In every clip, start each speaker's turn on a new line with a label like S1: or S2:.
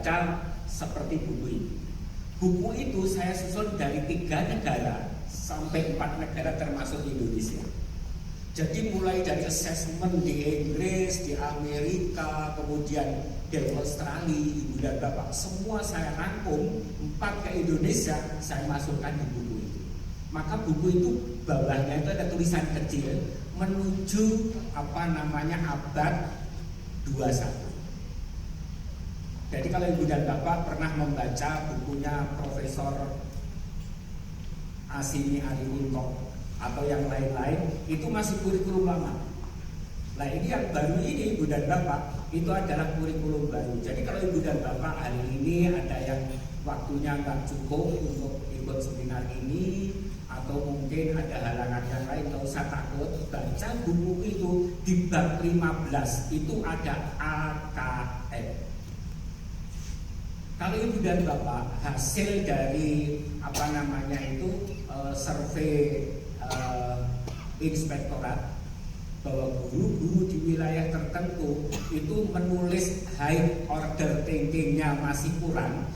S1: membaca seperti buku ini. Buku itu saya susun dari 3 negara sampai 4 negara termasuk Indonesia. Jadi mulai dari assessment di Inggris, di Amerika, kemudian di Australia, Ibu dan Bapak, semua saya rangkum 4 ke Indonesia, saya masukkan di buku itu. Maka buku itu bawahnya itu ada tulisan kecil menuju abad 21. Jadi kalau Ibu dan Bapak pernah membaca bukunya Profesor Asimi Ariwunto atau yang lain-lain, itu masih kurikulum lama. Nah ini yang baru ini Ibu dan Bapak, itu adalah kurikulum baru. Jadi kalau Ibu dan Bapak hari ini ada yang waktunya nggak cukup untuk ikut seminar ini, atau mungkin ada halangan yang lain, nggak usah takut, baca buku itu di bab 15 itu ada AKM. Kalau Ibu dan Bapak hasil dari survei inspektorat bahwa guru-guru di wilayah tertentu itu menulis high order thinkingnya masih kurang,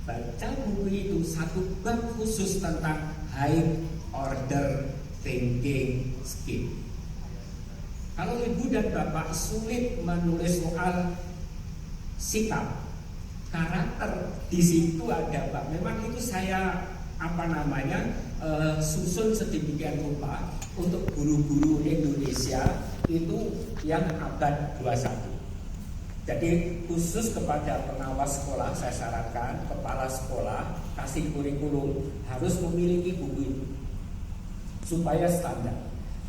S1: baca buku itu satu bab khusus tentang high order thinking skill. Kalau Ibu dan Bapak sulit menulis soal sikap, karakter, di situ ada Pak. Memang itu saya susun sedemikian rupa untuk guru-guru Indonesia itu yang abad 21. Jadi khusus kepada pengawas sekolah saya sarankan kepala sekolah kasih kurikulum harus memiliki buku itu supaya standar.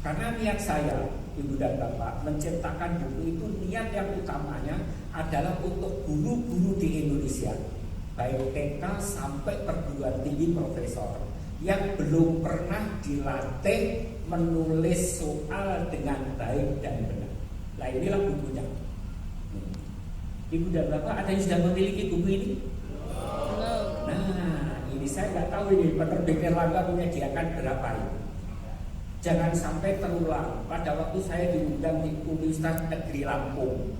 S1: Karena niat saya, Ibu dan Bapak, menciptakan buku itu, niat yang utamanya adalah untuk guru-guru di Indonesia, baik TK sampai perguruan tinggi profesor, yang belum pernah dilatih menulis soal dengan baik dan benar. Nah inilah bukunya. Ibu dan Bapak ada yang sudah memiliki buku ini? Nah ini saya nggak tahu ini penerbit Erlangga menyediakan berapa ini. Jangan sampai terulang. Pada waktu saya diundang di Universitas Negeri Lampung,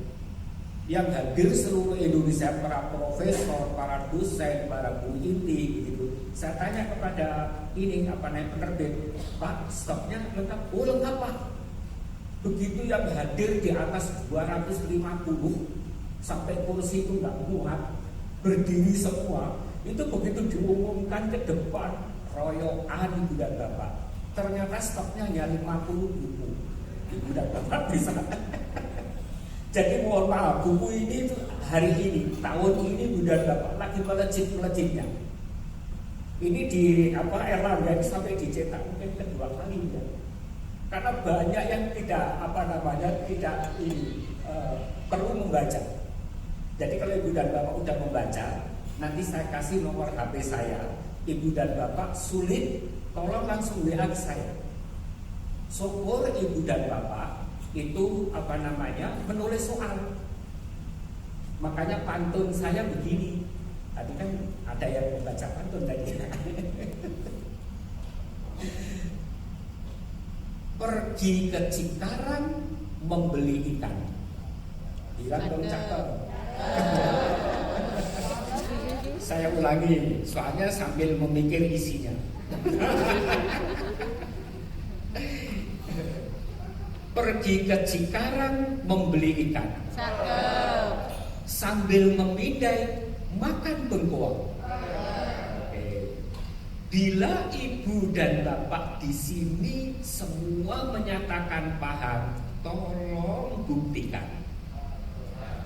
S1: yang hadir seluruh Indonesia, para profesor, para dosen, para guru inti, gitu. Saya tanya kepada penerbit, Pak, stoknya lengkap? Oh lengkap Pak. Begitu yang hadir di atas 250 sampai kursi itu nggak muat, berdiri semua. Itu begitu diumumkan ke depan, royokan Ibu dan Bapak. Ternyata stoknya hanya 50 buku. Ibu dan Bapak bisa. Jadi mohon maaf, buku ini itu hari ini, tahun ini Ibu dan Bapak lagi melejit-melejitnya. Ini di Erlangga ini sampai dicetak mungkin kedua kalinya. Karena banyak yang tidak perlu membaca. Jadi kalau Ibu dan Bapak udah membaca, nanti saya kasih nomor HP saya. Ibu dan Bapak sulit, tolong langsung WA ke saya. Syukur Ibu dan Bapak itu menulis soal. Makanya pantun saya begini. Tadi kan ada yang membaca pantun tadi. Pergi ke Cikarang membeli ikan. Bilang dong cakep. Saya ulangi, soalnya sambil memikir isinya. Pergi ke Cikarang membeli ikan. Sambil memindai makan bengkoang. Bila Ibu dan Bapak di sini semua menyatakan paham, tolong buktikan.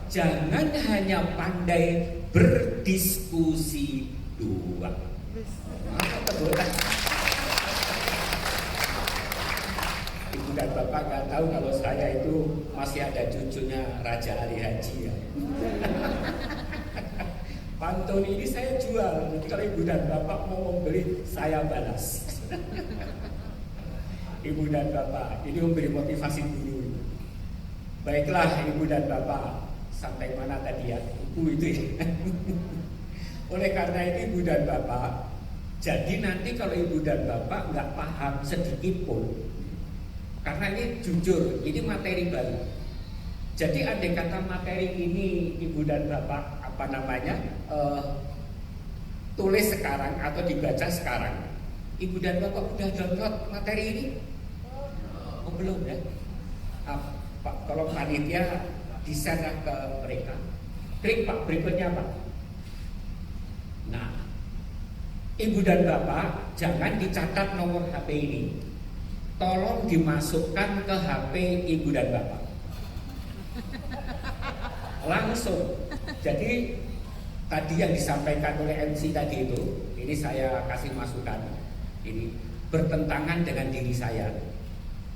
S1: Jangan hanya pandai berdiskusi doang. Ibu dan Bapak nggak tahu kalau saya itu masih ada cucunya Raja Ali Haji ya. Pantun ini saya jual. Nanti kalau Ibu dan Bapak mau membeli, saya balas. Ibu dan Bapak, ini memberi motivasi dulu. Baiklah Ibu dan Bapak, sampai mana tadi ya? Buku itu ya. Oleh karena itu Ibu dan Bapak, jadi nanti kalau Ibu dan Bapak nggak paham sedikit pun, karena ini jujur, ini materi baru. Jadi andai kata materi ini Ibu dan Bapak tulis sekarang atau dibaca sekarang. Ibu dan Bapak udah download materi ini? Oh belum ya? Pak, tolong panitia desain ke mereka. Klik Pak, berikutnya Pak. Nah, Ibu dan Bapak jangan dicatat nomor HP ini. Tolong dimasukkan ke HP Ibu dan Bapak. Langsung. Jadi tadi yang disampaikan oleh MC tadi itu, ini saya kasih masukan. Ini bertentangan dengan diri saya.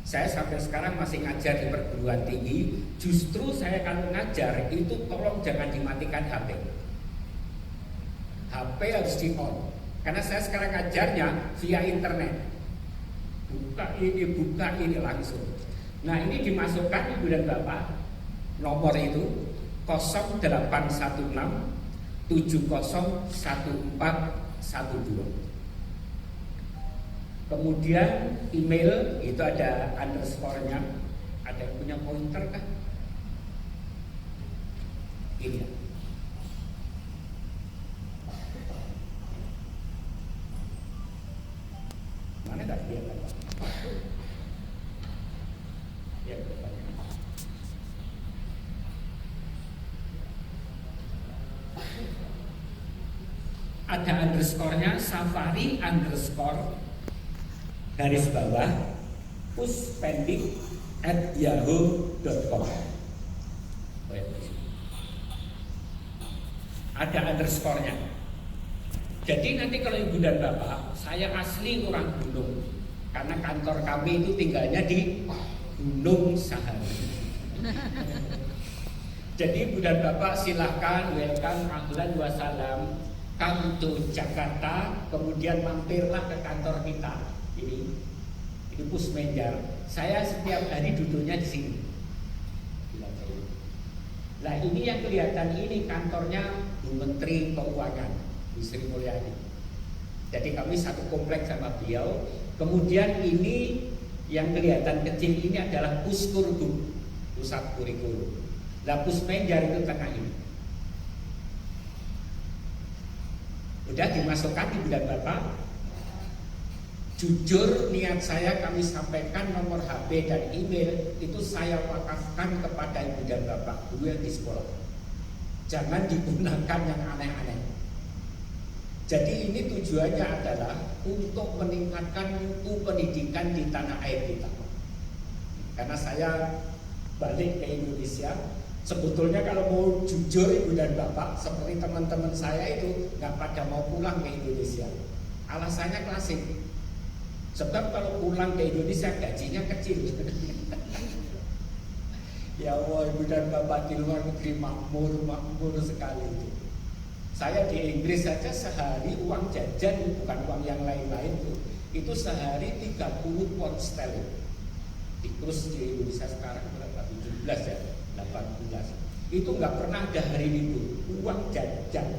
S1: Saya sampai sekarang masih ngajar di perguruan tinggi. Justru saya kalau ngajar itu tolong jangan dimatikan HP. HP harus di on. Karena saya sekarang ngajarnya via internet. Buka ini langsung. Nah ini dimasukkan Ibu dan Bapak. Nomor itu 0816 701412. Kemudian email itu ada underscore-nya. Ada yang punya pointer kan? Ini ya. Mana tak kelihatan? Ya, ada underscore-nya, Safari underscore garis bawah puspendik@yahoo.com. Ada underscore-nya. Jadi nanti kalau Ibu dan Bapak, saya asli orang Gunung, karena kantor kami itu tinggalnya di Gunung Sahari. Jadi Ibu dan Bapak silahkan, welcome, ahlan wa salam, come to Jakarta, kemudian mampirlah ke kantor kita. Ini Pusmenjar. Saya setiap hari duduknya di sini. Nah ini yang kelihatan ini kantornya Bu Menteri Keuangan, Bu Sri Mulyani. Jadi kami satu kompleks sama beliau. Kemudian ini yang kelihatan kecil ini adalah Puskurdu, pusat kurikulum. Nah Pusmenjar itu tengah ini. Udah dimasukkan Ibu dan Bapak. Jujur niat saya kami sampaikan nomor HP dan email itu saya wakafkan kepada Ibu dan Bapak guru yang di sekolah. Jangan digunakan yang aneh-aneh. Jadi ini tujuannya adalah untuk meningkatkan mutu pendidikan di tanah air kita. Karena saya balik ke Indonesia, sebetulnya kalau mau jujur Ibu dan Bapak, seperti teman-teman saya itu nggak pada mau pulang ke Indonesia. Alasannya klasik. Sebab kalau pulang ke Indonesia gajinya kecil. Ya Allah, Ibu dan Bapak di luar negeri makmur sekali itu. Saya di Inggris saja sehari uang jajan, bukan uang yang lain-lain itu sehari 30 pound sterling. Di kurs di Indonesia sekarang berapa? 17 ya, 18. Itu nggak pernah ada hari libur, uang jajan.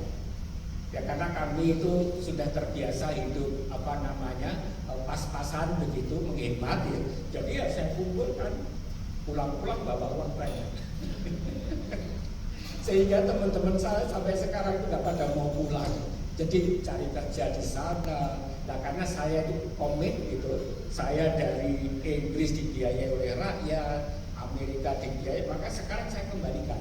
S1: Ya karena kami itu sudah terbiasa hidup pas-pasan begitu, menghemat ya. Jadi ya saya kumpulkan, pulang-pulang bawa uang banyak. Sehingga teman-teman saya sampai sekarang itu nggak pada mau pulang. Jadi cari kerja di sana. Nah karena saya itu komit gitu, saya dari Inggris dibiayai oleh rakyat, Amerika dibiayai, maka sekarang saya kembalikan.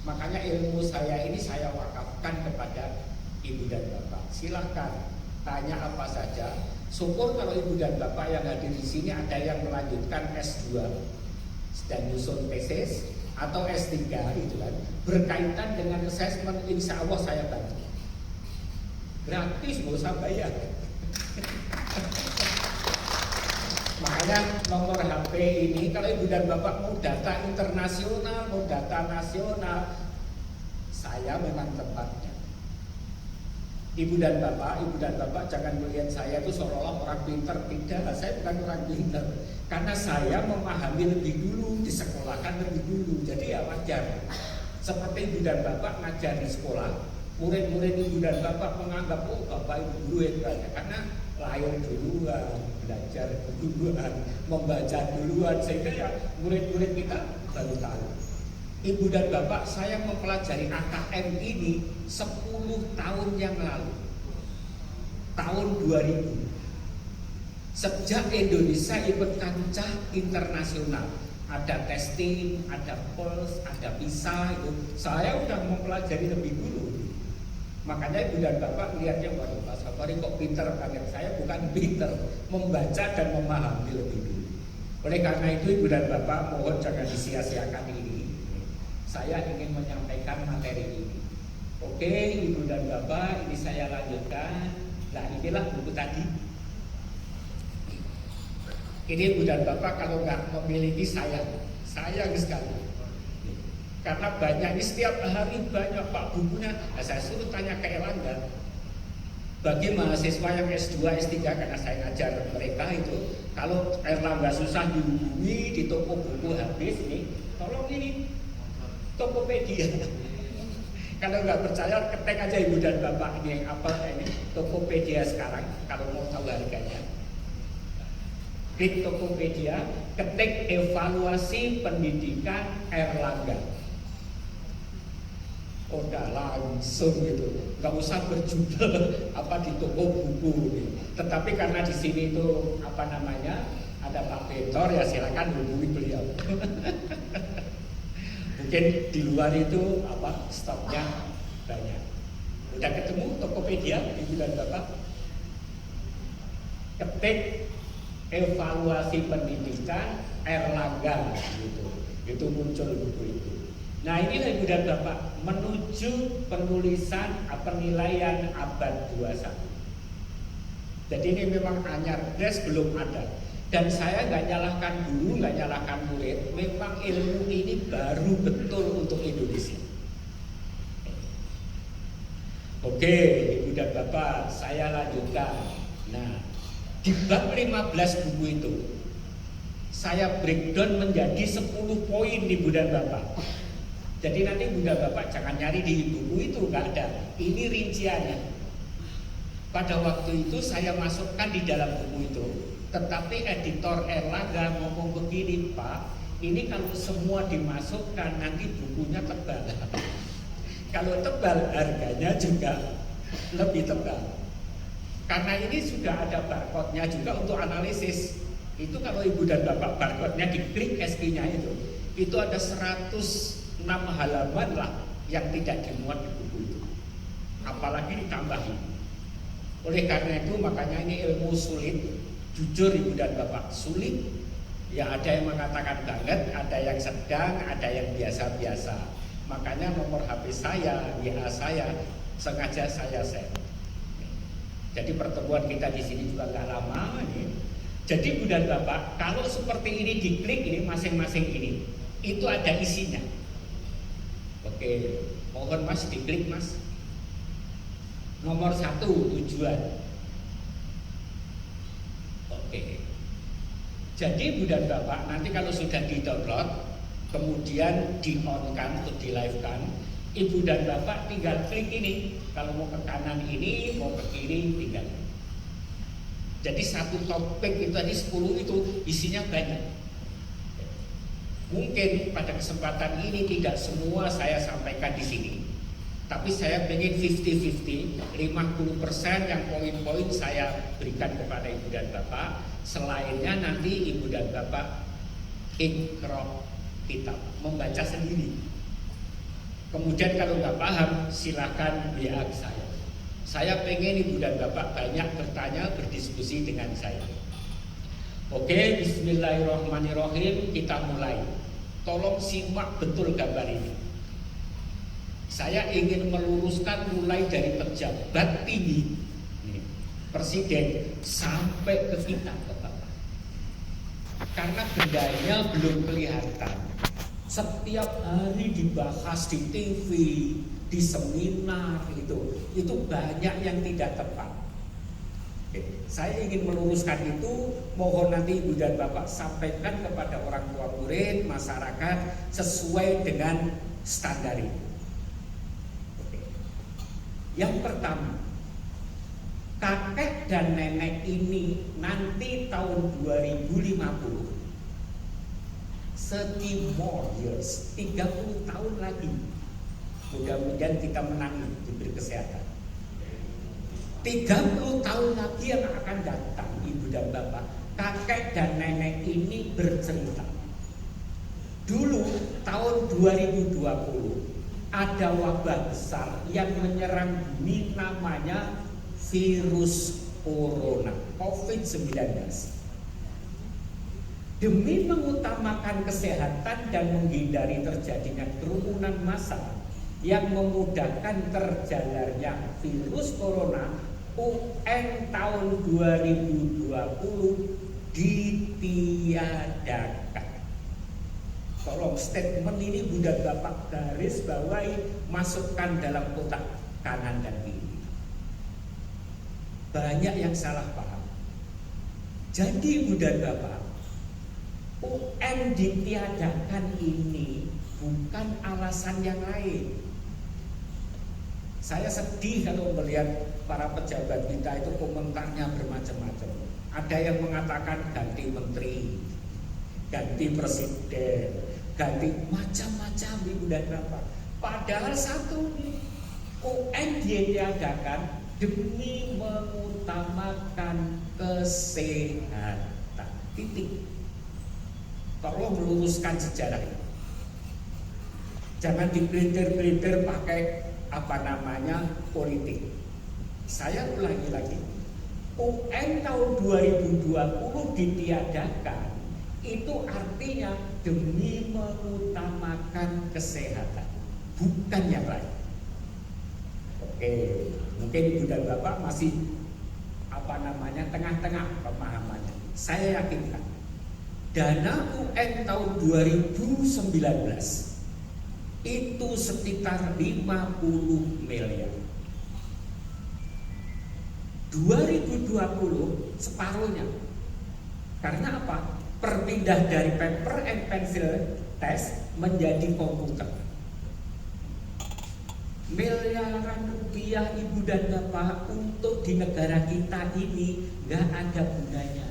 S1: Makanya ilmu saya ini saya wakafkan kepada Ibu dan Bapak. Silahkan tanya apa saja. Syukur kalau Ibu dan Bapak yang hadir di sini ada yang melanjutkan S2 dan nyusun tesis atau S3 gitu kan, berkaitan dengan assessment, insya Allah saya bantu. Gratis, nggak usah bayar. Makanya nomor HP ini kalau Ibu dan Bapak mau data internasional, mau data nasional, saya memang tempatnya. Ibu dan Bapak jangan melihat saya itu seolah-olah orang pintar. Tidak, saya bukan orang pintar. Karena saya memahami lebih dulu, disekolahkan lebih dulu. Jadi ya wajar. Seperti Ibu dan Bapak ngajar di sekolah, murid-murid Ibu dan Bapak menganggap, oh Bapak Ibu guru hebat. Karena lahir duluan, belajar duluan, membaca duluan. Sehingga ya murid-murid kita baru tahu. Ibu dan Bapak, saya mempelajari AKM ini 10 tahun yang lalu, tahun 2000. Sejak Indonesia ikut kancah internasional, ada testing, ada pulse, ada PISA, itu saya udah mempelajari lebih dulu. Makanya Ibu dan Bapak lihatnya, waduh Pak Safari kok pinter banget. Saya bukan pinter, membaca dan memahami lebih dulu. Oleh karena itu Ibu dan Bapak mohon jangan disia-siakan ini. Saya ingin menyampaikan materi ini. Oke Ibu dan Bapak, ini saya lanjutkan. Nah inilah buku tadi. Ini Ibu dan Bapak kalau nggak memiliki sayang sekali. Karena banyak ini setiap hari banyak Pak bukunya. Nah, saya suruh tanya ke Erlangga. Bagi mahasiswa yang S2, S3 karena saya ngajar mereka itu, kalau Erlangga susah dihubungi di toko buku habis nih, tolong ini Tokopedia. Kalau nggak percaya, ketik aja Ibu dan Bapak ini apa ini Tokopedia sekarang. Kalau mau tahu harganya, klik Tokopedia, ketik evaluasi pendidikan Erlangga. Udah langsung gitu, nggak usah berjubel apa di toko buku. Tetapi karena di sini itu apa namanya ada Pak Petor, ya silakan hubungi beliau. Mungkin di luar itu apa stoknya banyak. Udah ketemu Tokopedia Ibu dan Bapak? Ketik evaluasi pendidikan Erlangga gitu. Itu muncul buku itu. Nah inilah Ibu dan Bapak menuju penulisan penilaian abad 21. Jadi ini memang anyar, belum ada. Dan saya nggak nyalahkan guru, nggak nyalahkan murid. Memang ilmu ini baru betul untuk Indonesia. Oke, Ibu dan Bapak, saya lanjutkan. Nah, di bab 15 buku itu, saya breakdown menjadi 10 poin Ibu dan Bapak. Jadi nanti Ibu dan Bapak jangan nyari di buku itu, nggak ada. Ini rinciannya. Pada waktu itu saya masukkan di dalam buku itu. Tetapi editor Erlangga ngomong begini, Pak, ini kalau semua dimasukkan nanti bukunya tebal. Kalau tebal harganya juga lebih tebal. Karena ini sudah ada barcode-nya juga untuk analisis. Itu kalau Ibu dan Bapak barcode-nya diklik SQ-nya itu ada 106 halaman lah yang tidak dimuat di buku itu. Apalagi ditambahin. Oleh karena itu makanya ini ilmu sulit. Jujur Ibu dan Bapak, sulit. Ya ada yang mengatakan banget, ada yang sedang, ada yang biasa-biasa. Makanya nomor HP saya, WA saya, sengaja saya share. Jadi pertemuan kita di sini juga nggak lama nih. Jadi Ibu dan Bapak, kalau seperti ini diklik ini masing-masing ini, itu ada isinya. Oke, mohon Mas diklik Mas. Nomor 1 tujuan. Oke. Jadi Ibu dan Bapak nanti kalau sudah di-download, kemudian di-on-kan atau di-live-kan, Ibu dan Bapak tinggal klik ini. Kalau mau ke kanan ini, mau ke kiri tinggal. Jadi satu topik itu tadi 10 itu isinya banyak. Mungkin pada kesempatan ini tidak semua saya sampaikan di sini. Tapi saya pengen 50-50, 50% yang poin-poin saya berikan kepada Ibu dan Bapak. Selainnya nanti Ibu dan Bapak iqra kitab, membaca sendiri. Kemudian kalau nggak paham, silakan WA saya. Saya pengen Ibu dan Bapak banyak bertanya, berdiskusi dengan saya. Oke, bismillahirrahmanirrahim, kita mulai. Tolong simak betul gambar ini. Saya ingin meluruskan mulai dari pejabat tinggi, presiden, sampai ke kita, Bapak. Karena bendanya belum kelihatan. Setiap hari dibahas di TV, di seminar itu banyak yang tidak tepat. Saya ingin meluruskan itu, mohon nanti Ibu dan Bapak sampaikan kepada orang tua murid, masyarakat sesuai dengan standar itu. Yang pertama, kakek dan nenek ini nanti tahun 2050 30 more years, 30 tahun lagi. Mudah-mudahan kita menang diberi kesehatan. 30 tahun lagi yang akan datang, ibu dan bapak, kakek dan nenek ini bercerita. Dulu tahun 2020 ada wabah besar yang menyerang bumi, namanya virus corona, COVID-19. Demi mengutamakan kesehatan dan menghindari terjadinya kerumunan massa yang memudahkan terjalarnya virus corona, UN tahun 2020 ditiadakan. Tolong statement ini Bunda Bapak garis bawahi, masukkan dalam kotak kanan dan kiri. Banyak yang salah paham. Jadi Bunda Bapak, UN ditiadakan ini bukan alasan yang lain. Saya sedih kalau melihat para pejabat kita itu komentarnya bermacam-macam. Ada yang mengatakan ganti menteri, ganti presiden, ganti macam-macam ibu dan bapak. Padahal satu, UN ditiadakan demi mengutamakan kesehatan. Titik. Tolong meluruskan sejarah ini. Jangan dipelintir-pelintir pakai politik. Saya ulangi lagi. UN tahun 2020 ditiadakan, itu artinya demi mengutamakan kesehatan, bukan yang lain. Oke, mungkin ibu dan bapak masih tengah-tengah pemahamannya. Saya yakinkan dana UN tahun 2019 itu sekitar 50 miliar. 2020 separuhnya. Karena apa? Berpindah dari paper and pencil test menjadi komputer. Miliaran rupiah ibu dan bapak untuk di negara kita ini gak ada gunanya.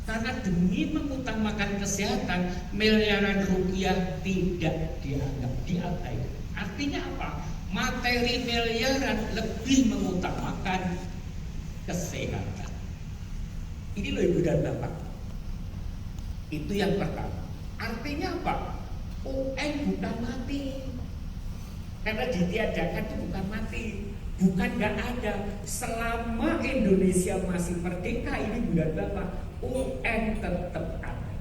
S1: Karena demi mengutamakan kesehatan, miliaran rupiah tidak dianggap, diabaikan. Artinya apa? Materi miliaran lebih mengutamakan kesehatan. Ini loh ibu dan bapak. Itu yang pertama. Artinya apa? UN bukan mati. Karena ditiadakan itu bukan mati, bukan gak ada. Selama Indonesia masih merdeka ini ibu dan bapak, UN tetap ada.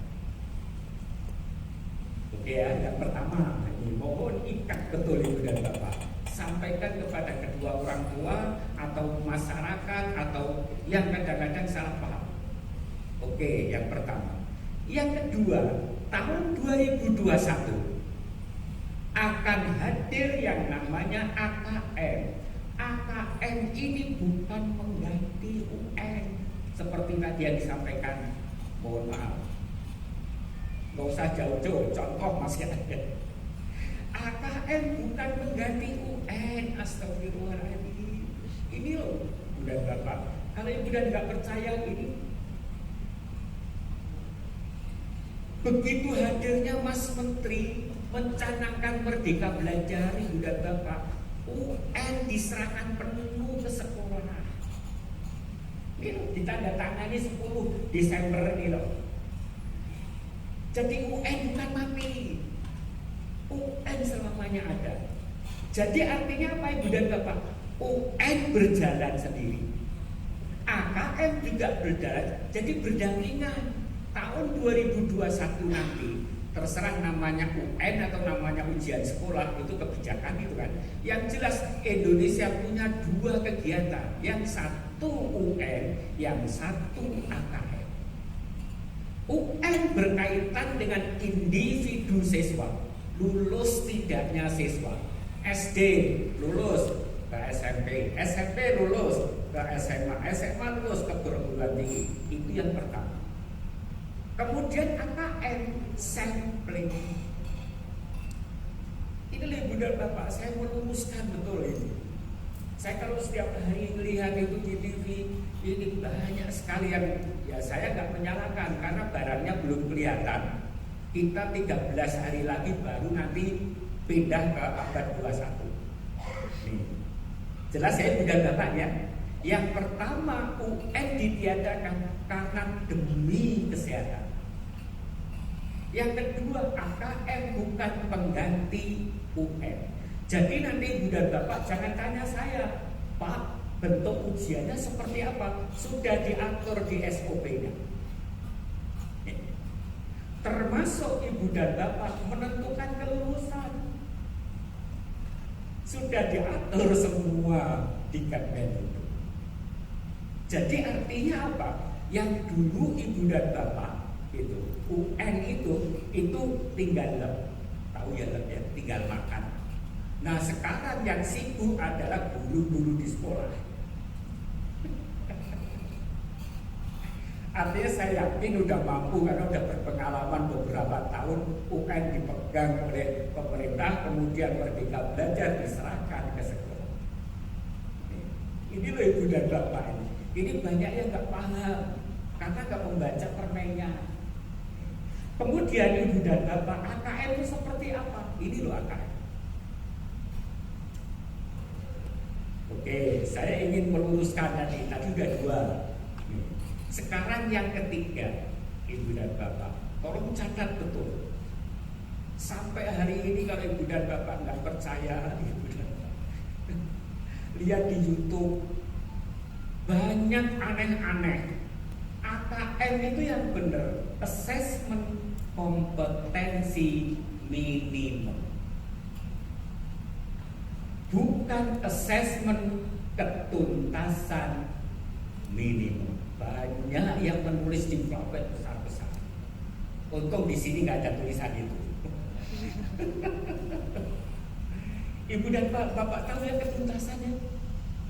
S1: Oke ya, yang pertama ini mohon ikat betul ibu dan bapak. Sampaikan kepada kedua orang tua atau masyarakat atau yang kadang-kadang salah paham. Oke, yang pertama. Yang kedua, tahun 2021 akan hadir yang namanya AKM. AKM ini bukan mengganti UN seperti tadi yang disampaikan. Mohon maaf, nggak usah jauh-jauh, contoh masih ada. AKM bukan mengganti UN. Astagfirullahaladzim. Ini loh udah bapak, kalau ibu dan nggak percaya ini, begitu hadirnya Mas Menteri mencanangkan merdeka belajar ibu dan bapak, UN diserahkan penuh ke sekolah. Ini loh, ditandatangani 10 Desember ini loh. Jadi UN bukan mati, UN selamanya ada. Jadi artinya apa ibu dan bapak? UN berjalan sendiri, AKM juga berjalan, jadi berdampingan. Tahun 2021 nanti terserah namanya UN atau namanya ujian sekolah, itu kebijakan itu kan. Yang jelas Indonesia punya dua kegiatan, yang satu UN, yang satu AKM. UN berkaitan dengan individu siswa, lulus tidaknya siswa. SD lulus ke SMP, SMP lulus ke SMA, SMA lulus ke perguruan tinggi. Itu yang pertama. Kemudian AKM sampling. Ini ibu dan bapak, saya meluruskan betul ini. Saya kalau setiap hari melihat itu di TV, ini banyak sekali yang, ya saya nggak menyalahkan karena barangnya belum kelihatan. Kita 13 hari lagi baru nanti pindah ke abad 21. Nih. Jelas ya Ibu dan Bapak ya. Yang pertama UN ditiadakan karena demi kesehatan. Yang kedua AKM bukan pengganti UN. Jadi nanti Ibu dan Bapak jangan tanya saya, Pak, bentuk ujiannya seperti apa? Sudah diatur di SOP-nya. Termasuk Ibu dan Bapak menentukan kelulusan. Sudah diatur semua di Kemdikbud itu. Jadi artinya apa? Yang dulu Ibu dan Bapak itu UN itu tinggal tahu ya tinggal makan. Nah sekarang yang sibuk adalah guru-guru di sekolah. Artinya saya yakin udah mampu karena udah berpengalaman beberapa tahun UN dipegang oleh pemerintah, kemudian Merdeka Belajar diserahkan ke sekolah. Ini loh Ibu dan Bapak ini. Ini banyak yang nggak paham karena nggak membaca permennya. Kemudian Ibu dan Bapak, AKM itu seperti apa? Ini loh AKM. Oke, saya ingin meluruskan tadi udah dua. Sekarang yang ketiga, Ibu dan Bapak, tolong catat betul. Sampai hari ini kalau Ibu dan Bapak nggak percaya, Ibu dan Bapak, lihat di YouTube banyak aneh-aneh. AKM itu yang benar, assessment kompetensi minimum, bukan assessment ketuntasan minimum. Banyak yang menulis di pamflet besar-besar. Untung di sini nggak ada tulisan itu. Ibu dan Bapak tahu ya ketuntasannya?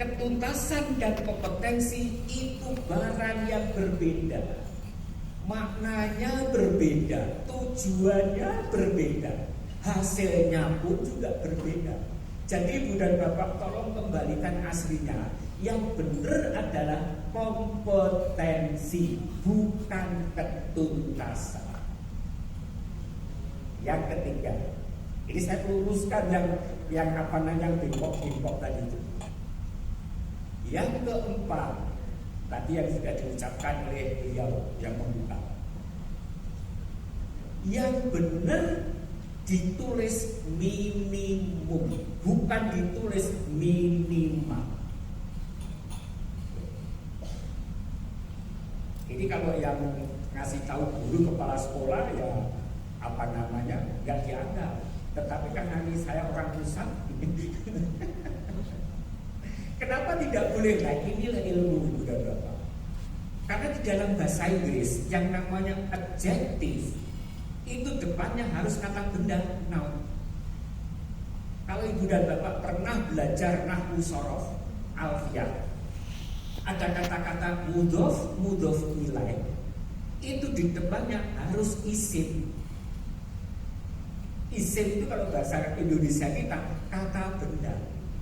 S1: Ketuntasan dan kompetensi itu barang yang berbeda. Maknanya berbeda, tujuannya berbeda, hasilnya pun juga berbeda. Jadi Ibu dan Bapak tolong kembalikan aslinya. Yang benar adalah kompetensi, bukan ketuntasan. Yang ketiga, ini saya luruskan yang apa namanya bingkok tadi itu. Yang keempat, tadi yang sudah diucapkan oleh beliau yang membuka. Yang benar ditulis minimum, bukan ditulis minimal. Ini kalau yang ngasih tahu guru kepala sekolah ya apa namanya nggak dianggap. Tetapi kan nanti saya orang pusat. Kenapa tidak boleh? Nah inilah ilmu Ibu dan Bapak. Karena di dalam bahasa Inggris yang namanya adjective itu depannya harus kata benda noun. Kalau Ibu dan Bapak pernah belajar nahwu shorof alfiyah, ada kata-kata mudhof ilaih, itu di depannya harus isim. Isim itu kalau bahasa Indonesia kita kata benda.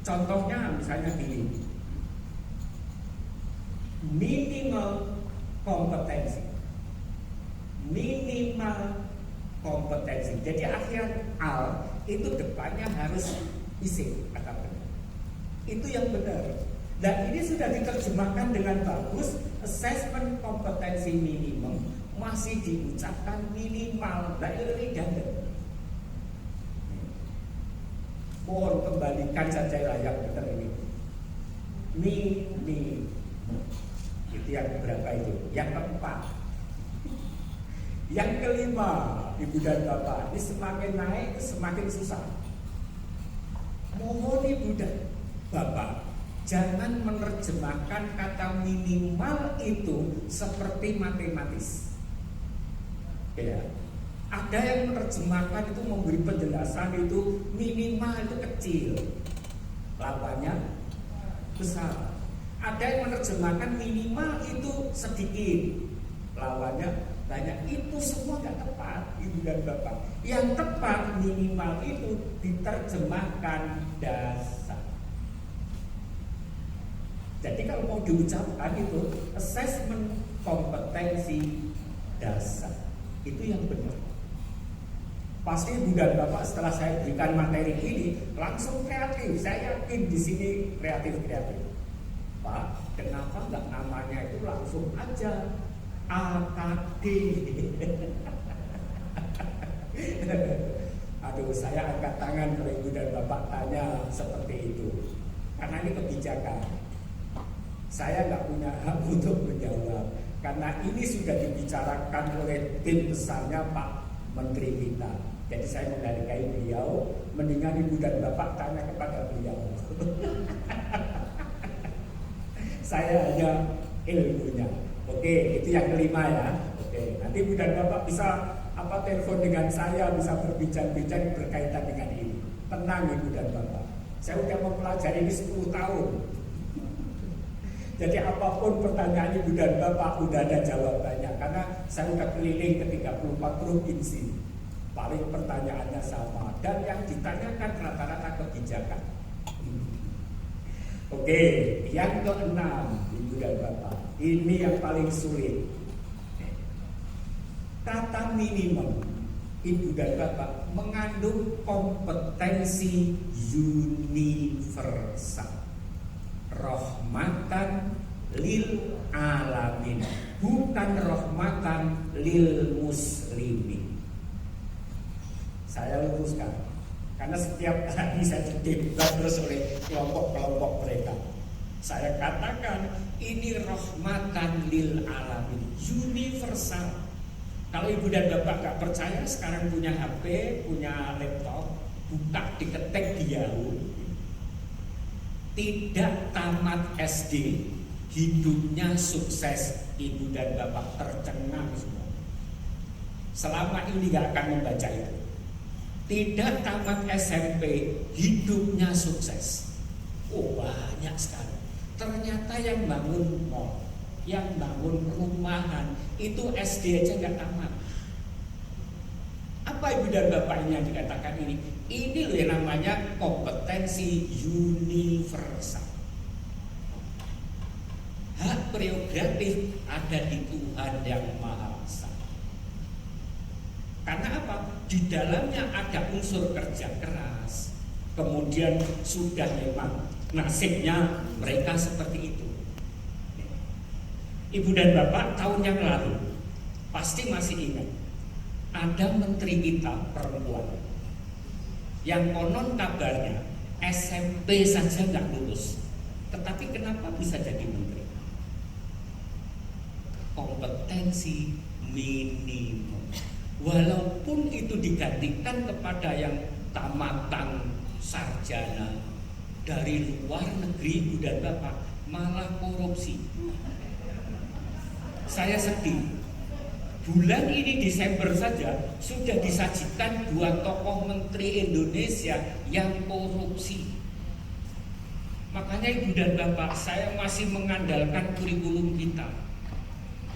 S1: Contohnya misalnya gini, minimal kompetensi, minimal kompetensi. Jadi akhir al itu depannya harus isim kata benda. Itu yang benar. Dan ini sudah diterjemahkan dengan bagus. Assessment kompetensi minimum masih diucapkan minimal. Nah ini redundant. Mohon kembalikan saja yang benar ini. Minimum. Itu yang berapa itu? Yang keempat. Yang kelima, Ibu dan Bapak, ini semakin naik semakin susah. Mohon Ibu dan Bapak, jangan menerjemahkan kata minimal itu seperti matematis. Ya. Ada yang menerjemahkan itu memberi penjelasan itu minimal itu kecil, lawannya besar. Ada yang menerjemahkan minimal itu sedikit, lawannya banyak. Itu semua nggak tepat, Ibu dan Bapak. Yang tepat minimal itu diterjemahkan dasar. Jadi kalau mau diucapkan itu assessment kompetensi dasar, itu yang benar. Pasti ibu dan bapak setelah saya berikan materi ini langsung kreatif. Saya yakin di sini kreatif. Pak, kenapa nggak namanya itu langsung aja AKD? Aduh, saya angkat tangan kalau ibu dan bapak tanya seperti itu. Karena ini kebijakan. Saya nggak punya hak untuk menjawab. Karena ini sudah dibicarakan oleh tim besarnya Pak Menteri kita. Jadi saya menghargai beliau, mendingan ibu dan bapak tanya kepada beliau. Saya hanya ilmunya. Oke, itu yang kelima ya. Oke, nanti ibu dan bapak bisa telepon dengan saya, bisa berbincang-bincang berkaitan dengan ini. Tenang ibu dan bapak. Saya sudah mempelajari ini 10 tahun. Jadi apapun pertanyaan ibu dan bapak udah ada jawabannya. Karena saya sudah keliling ke 34 provinsi. Paling pertanyaannya sama. Dan yang ditanyakan rata-rata kebijakan. Oke, yang keenam ibu dan bapak. Ini yang paling sulit. Kata minimum ibu dan bapak mengandung kompetensi universal. Rahmatan lil alamin, bukan rahmatan lil muslimin. Saya luruskan karena setiap hari saya didebat terus oleh kelompok-kelompok mereka. Saya katakan ini rahmatan lil alamin, universal. Kalau ibu dan bapak gak percaya, sekarang punya HP, punya laptop, buka diketik di Yahoo. Tidak tamat SD, hidupnya sukses, ibu dan bapak tercengang semua. Selama ini gak akan membaca itu. Tidak tamat SMP, hidupnya sukses. Oh, banyak sekali. Ternyata yang bangun mall, yang bangun perumahan itu SD aja nggak tamat. Apa ibu dan bapak ini yang dikatakan ini? Ini loh yang namanya kompetensi universal. Hak prerogatif ada di Tuhan yang Maha Esa. Karena apa? Di dalamnya ada unsur kerja keras. Kemudian sudah memang nasibnya mereka seperti itu. Ibu dan bapak tahun yang lalu pasti masih ingat, ada menteri kita perempuan yang konon kabarnya SMP saja nggak lulus, tetapi kenapa bisa jadi menteri? Kompetensi minimum. Walaupun itu digantikan kepada yang tamatan sarjana dari luar negeri, ibu dan bapak malah korupsi. Saya sedih. Bulan ini Desember saja sudah disajikan 2 tokoh menteri Indonesia yang korupsi. Makanya ibu dan bapak, saya masih mengandalkan kurikulum kita.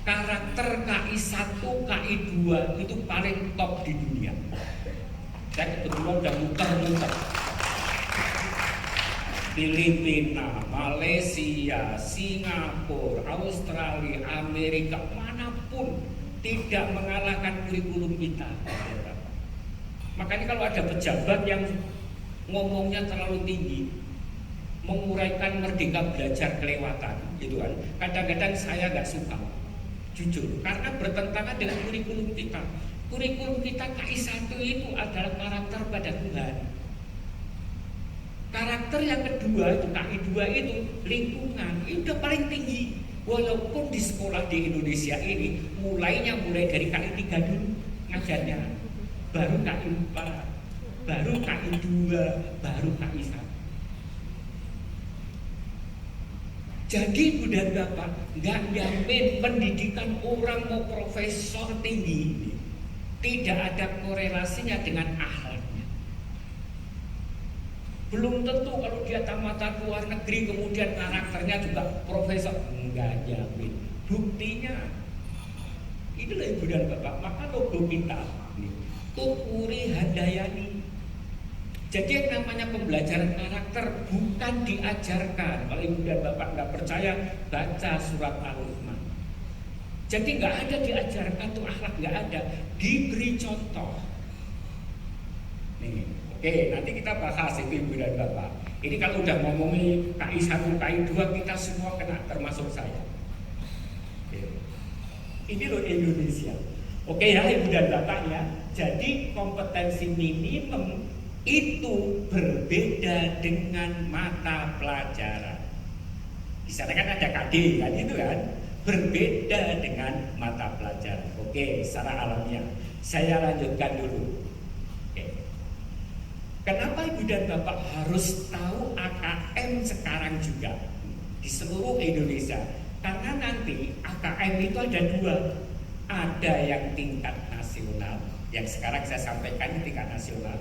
S1: Karakter KI 1, KI 2 itu paling top di dunia. Saya kebetulan udah muter-muter. Filipina, Malaysia, Singapura, Australia, Amerika, manapun tidak mengalahkan kurikulum kita. Makanya kalau ada pejabat yang ngomongnya terlalu tinggi, menguraikan merdeka belajar kelewatan, gitu kan? Kadang-kadang saya nggak suka, jujur, karena bertentangan dengan kurikulum kita. Kurikulum kita KI 1 itu adalah karakter pada Tuhan. Karakter yang kedua itu KI 2 itu lingkungan, itu udah paling tinggi. Walaupun di sekolah di Indonesia ini mulai dari KI 3 dulu ngajarnya, baru KI 4, baru KI 2, baru KI 1. Jadi ibu dan bapak nggak jamin pendidikan orang mau profesor tinggi tidak ada korelasinya dengan akhlaknya. Belum tentu kalau dia tamatan luar negeri kemudian karakternya juga profesor, enggak jamin. Buktinya itulah ibu dan bapak, maka logo kita Tukuri Handayani. Jadi yang namanya pembelajaran karakter bukan diajarkan. Kalau ibu dan bapak nggak percaya, baca surat Al-Luqman. Jadi nggak ada diajarkan tuh akhlak, nggak ada. Diberi contoh. Nih, oke, nanti kita bahas itu Ibu dan Bapak. Ini kalau udah ngomongin KI 1, KI 2 kita semua kena, termasuk saya. Oke. Ini loh Indonesia. Oke ya Ibu dan Bapak ya. Jadi kompetensi minimum itu berbeda dengan mata pelajaran. Di sana kan ada KD kan itu kan, berbeda dengan mata pelajaran. Oke, secara alamiah. Saya lanjutkan dulu. Oke. Kenapa Ibu dan Bapak harus tahu AKM sekarang juga di seluruh Indonesia? Karena nanti AKM itu ada dua. Ada yang tingkat nasional, yang sekarang saya sampaikan di tingkat nasional.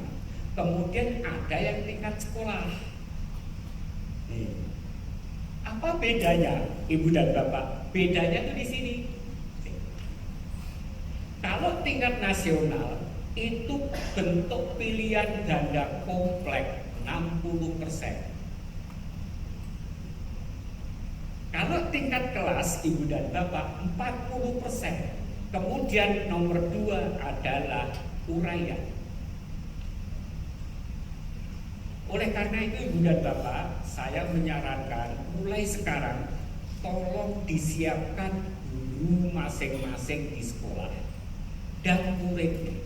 S1: Kemudian ada yang tingkat sekolah. Nih. Apa bedanya Ibu dan Bapak? Bedanya tuh di sini. Kalau tingkat nasional itu bentuk pilihan ganda kompleks 60%. Kalau tingkat kelas Ibu dan Bapak 40%. Kemudian nomor 2 adalah uraian. Oleh karena itu Ibu dan Bapak, saya menyarankan mulai sekarang tolong disiapkan guru masing-masing di sekolah dan murid.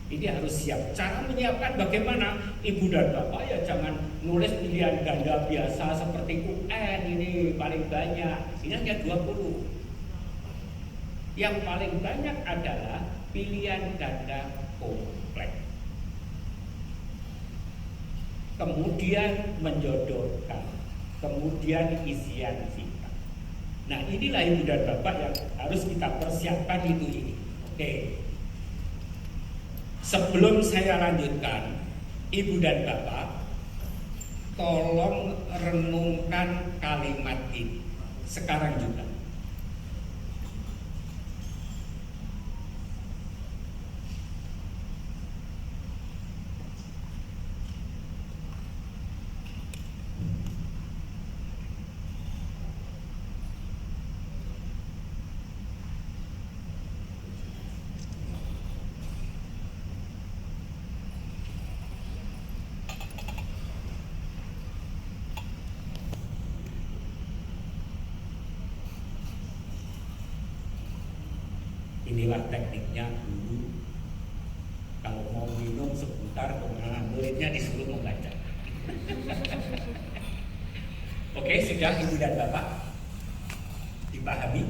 S1: Ini harus siap. Cara menyiapkan bagaimana? Ibu dan Bapak ya jangan nulis pilihan ganda biasa seperti UN ini paling banyak. Ini hanya 20. Yang paling banyak adalah pilihan ganda kompleks. Kemudian menjodohkan, kemudian isian singkat. Nah inilah Ibu dan Bapak yang harus kita persiapkan itu ini. Oke. Sebelum saya lanjutkan, Ibu dan Bapak, tolong renungkan kalimat ini sekarang juga. Inilah tekniknya dulu. Kalau mau minum sebentar, muridnya disuruh membaca. Oke, sudah Ibu dan Bapak dipahami?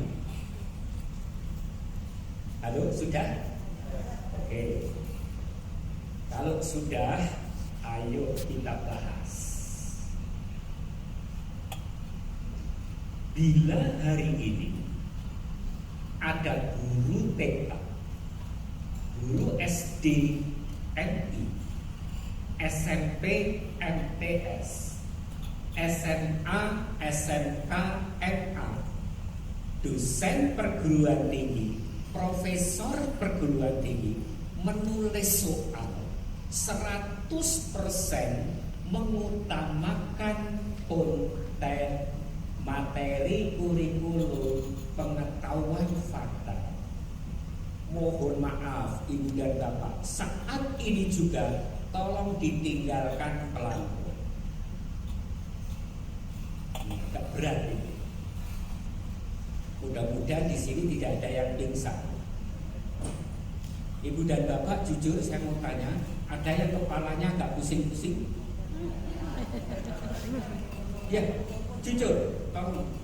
S1: Halo, sudah? Oke. Kalau sudah, ayo kita bahas. Bila hari ini ada guru TK, guru SD MI, SMP MTS, SMA SMK MA, dosen perguruan tinggi, profesor perguruan tinggi menulis soal 100% mengutamakan konten materi kurikulum pengetahuan fakta. Mohon maaf Ibu dan Bapak, saat ini juga tolong ditinggalkan pelan-pelan. Agak berat ini. Mudah-mudahan di sini tidak ada yang pingsan. Ibu dan Bapak, jujur saya mau tanya, ada yang kepalanya agak pusing-pusing? Ya, jujur, tolong.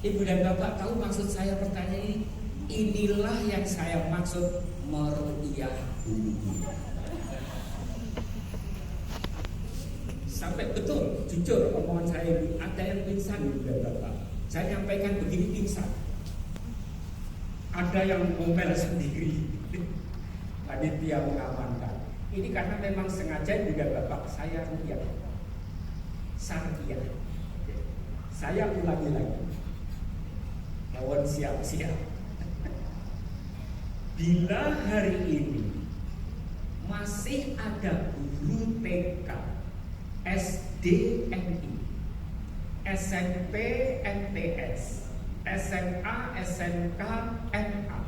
S1: Ibu dan Bapak tahu maksud saya pertanyaan ini? Inilah yang saya maksud meru'iyah dulu. Sampai betul, jujur omongan saya ini, ada yang pingsan Ibu dan Bapak. Saya nyampaikan begini pingsan. Ada yang ngomel sendiri. Panitia mengamankan. Ini karena memang sengaja Ibu dan Bapak saya ru'iyah. Syariah. Saya ulangi lagi. Mohon siap-siap. Bila hari ini masih ada guru TK, SD MI, SMP MTS, SMA SMK MA,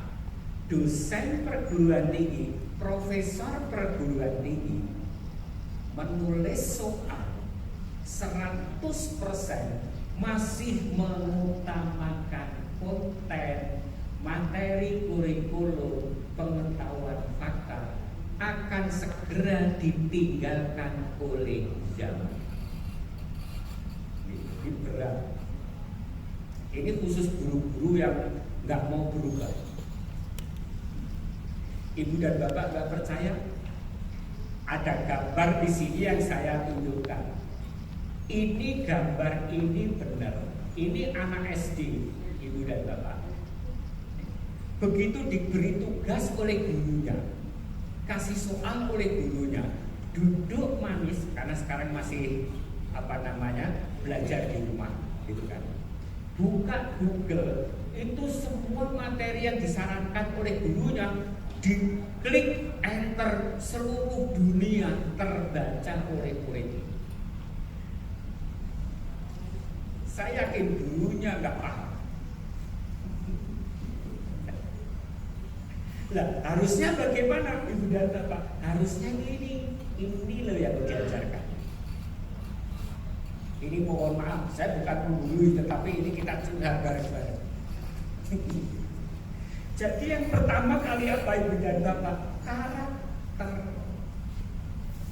S1: dosen perguruan tinggi, profesor perguruan tinggi menulis soal 100% masih mengutamakan konten materi kurikulum pengetahuan fakta akan segera ditinggalkan oleh zaman. Ini berat. Ini khusus guru-guru yang nggak mau berubah. Ibu dan bapak nggak percaya? Ada gambar di sini yang saya tunjukkan. Ini gambar ini benar. Ini anak SD, ibu dan bapak. Begitu diberi tugas oleh gurunya, kasih soal oleh gurunya, duduk manis karena sekarang masih belajar di rumah, gitu kan. Buka Google, itu semua materi yang disarankan oleh gurunya, diklik enter, seluruh dunia terbaca oleh murid. Saya yakin gurunya nggak paham. Lah, harusnya bagaimana ibu dan bapak? Harusnya ini loh yang diajarkan. Ini mohon maaf, saya bukan menggurui, tetapi ini kita curhat bareng-bareng. Jadi yang pertama kali apa ibu dan bapak? Karakter.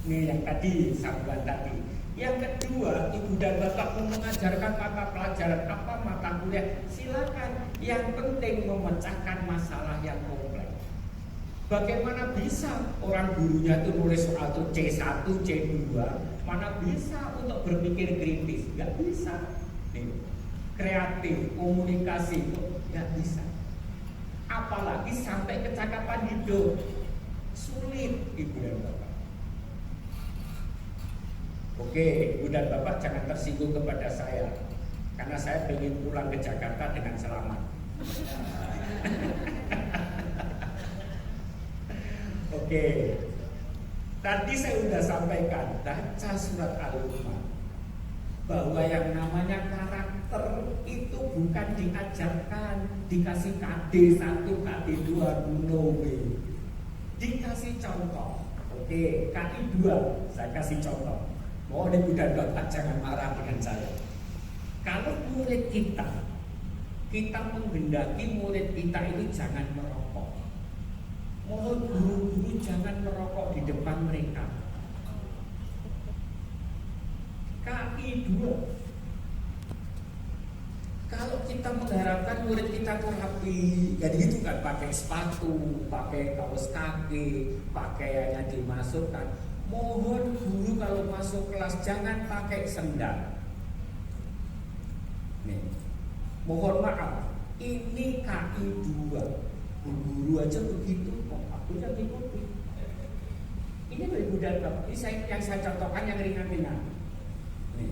S1: Ini yang tadi, sambungan tadi. Yang kedua, ibu dan bapak mau mengajarkan mata pelajaran apa, mata kuliah, silakan. Yang penting memecahkan masalah yang kompleks. Bagaimana bisa orang gurunya itu nulis soal itu C1, C2, mana bisa untuk berpikir kritis? Gak bisa. Nih, kreatif, komunikasi itu gak bisa. Apalagi sampai kecakapan hidup, sulit ibu dan bapak. Oke, ibu dan bapak jangan tersinggung kepada saya, karena saya ingin pulang ke Jakarta dengan selamat. Oke, tadi saya sudah sampaikan, baca surat Al-Luqman, bahwa yang namanya karakter itu bukan diajarkan, dikasih KD1, KD2, no way. Dikasih contoh. Oke, KI2 saya kasih contoh. Mohon ibu dan bapak jangan marah dengan saya. Kalau murid kita menghendaki murid kita ini jangan merokok. Mohon guru-guru jangan merokok di depan mereka. KI2. Kalau kita mengharapkan murid kita tuh rapi, jadi gitu kan, pakai sepatu, pakai kaos kaki, pakaiannya dimasukkan. Mohon guru kalau masuk kelas jangan pakai sendal. Nih, mohon maaf, ini KI2. Guru aja begitu kok, aku yang ikuti. Ini loh ibu dan bapak, ini yang saya contohkan yang ringan-ringan. Nih,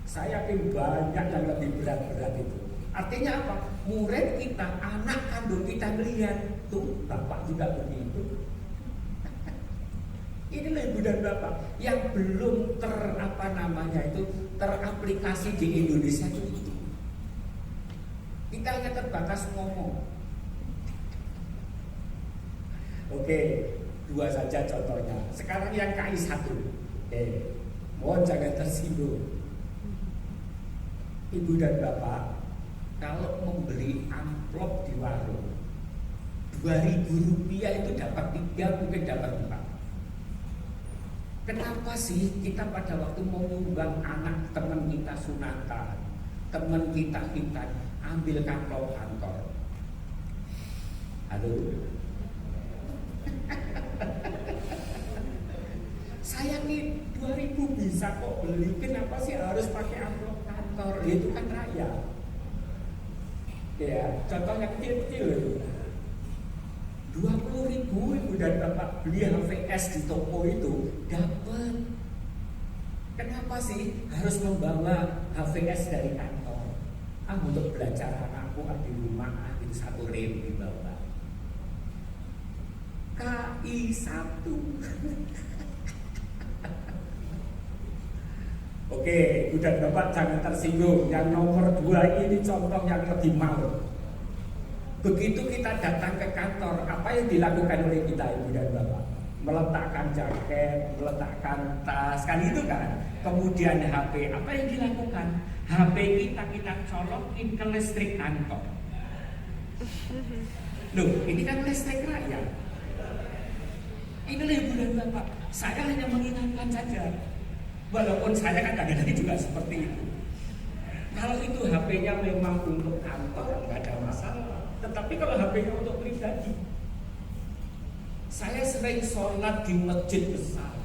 S1: saya yakin banyak yang lebih berat-berat itu. Artinya apa? Murid kita, anak kandung kita melihat tuh bapak juga begitu. Inilah ibu dan bapak yang belum teraplikasi di Indonesia itu. Kita hanya terbatas ngomong. Oke, 2 saja contohnya. Sekarang yang KI1. Mohon jangan tersinggung. Ibu dan bapak, kalau membeli amplop di warung 2.000 rupiah itu dapat 3, mungkin dapat 4. Kenapa sih kita pada waktu mau nyumbang anak teman kita sunatan, teman kita ambil kantong kantor? Halo. Saya nih 2.000 bisa kok beli, kenapa sih harus pakai amplop kantor? Itu kan rakyat. Ya, contohnya kecil-kecil itu. 20.000 ibu dan bapak beli HVS di toko itu dapat. Kenapa sih harus membawa HVS dari kantor? Untuk belajar anakku di rumah, itu 1 rem di bawah. KI1. Oke, ibu dan bapak jangan tersinggung. Yang nomor 2 ini contoh yang lebih malu. Begitu kita datang ke kantor, apa yang dilakukan oleh kita ibu dan bapak? Meletakkan jaket, meletakkan tas, kan itu kan. Kemudian HP, apa yang dilakukan? HP kita colokin ke listrik kantor. Loh, ini kan listrik rakyat. Ini ibu dan bapak, saya hanya mengingatkan saja. Walaupun saya kan kadang-kadang juga seperti itu. Kalau itu HP-nya memang untuk kantor, nggak ada masalah. Tetapi kalau HP-nya untuk pribadi, saya sering sholat di masjid besar.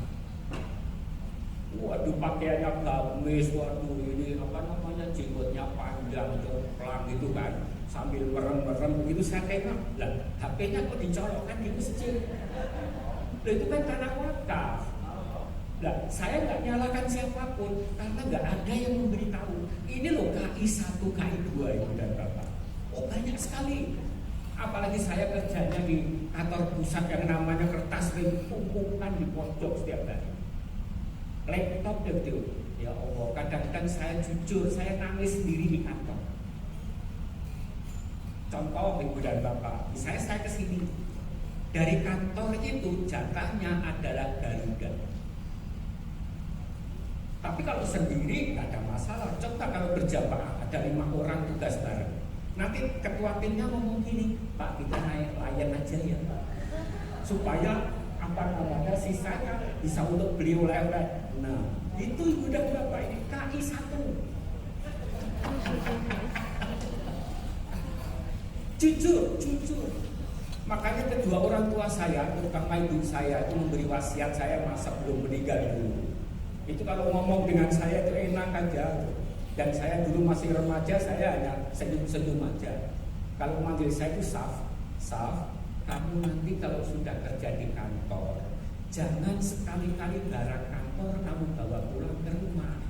S1: Waduh, pakaiannya gamis, waduh ini apa namanya, jenggotnya panjang, jomplang gitu kan, sambil merem-merem begitu. Saya tengok, lah HP-nya kok dicolokkan di masjid? Lah itu kan tanah wakaf. Lah saya nggak nyalakan siapapun karena nggak ada yang memberitahu. Ini loh KI 1, KI 2 ibu dan bapak. Oh banyak sekali. Apalagi saya kerjanya di kantor pusat yang namanya kertas tumpukan di pojok setiap hari. Laptop itu, ya Allah, kadang-kadang saya jujur, saya nangis sendiri di kantor. Contoh ibu dan bapak, misalnya saya kesini, dari kantor itu jatahnya adalah Garuda. Tapi kalau sendiri nggak ada masalah. Coba kalau berjamaah ada 5 orang tugas bareng. Nanti ketua timnya ngomong gini, Pak kita naik Lion aja ya, supaya apa namanya sisanya bisa untuk beli oleh-oleh. Nah itu ibu dan bapak, ini KI 1. Jujur. Makanya kedua orang tua saya, terutama ibu saya itu memberi wasiat saya masa belum meninggal dulu. Itu kalau ngomong dengan saya itu enak aja. Dan saya dulu masih remaja, saya hanya senyum-senyum aja. Kalau manggil saya itu Saf, kamu nanti kalau sudah kerja di kantor, jangan sekali-kali barang kantor kamu bawa pulang ke rumah.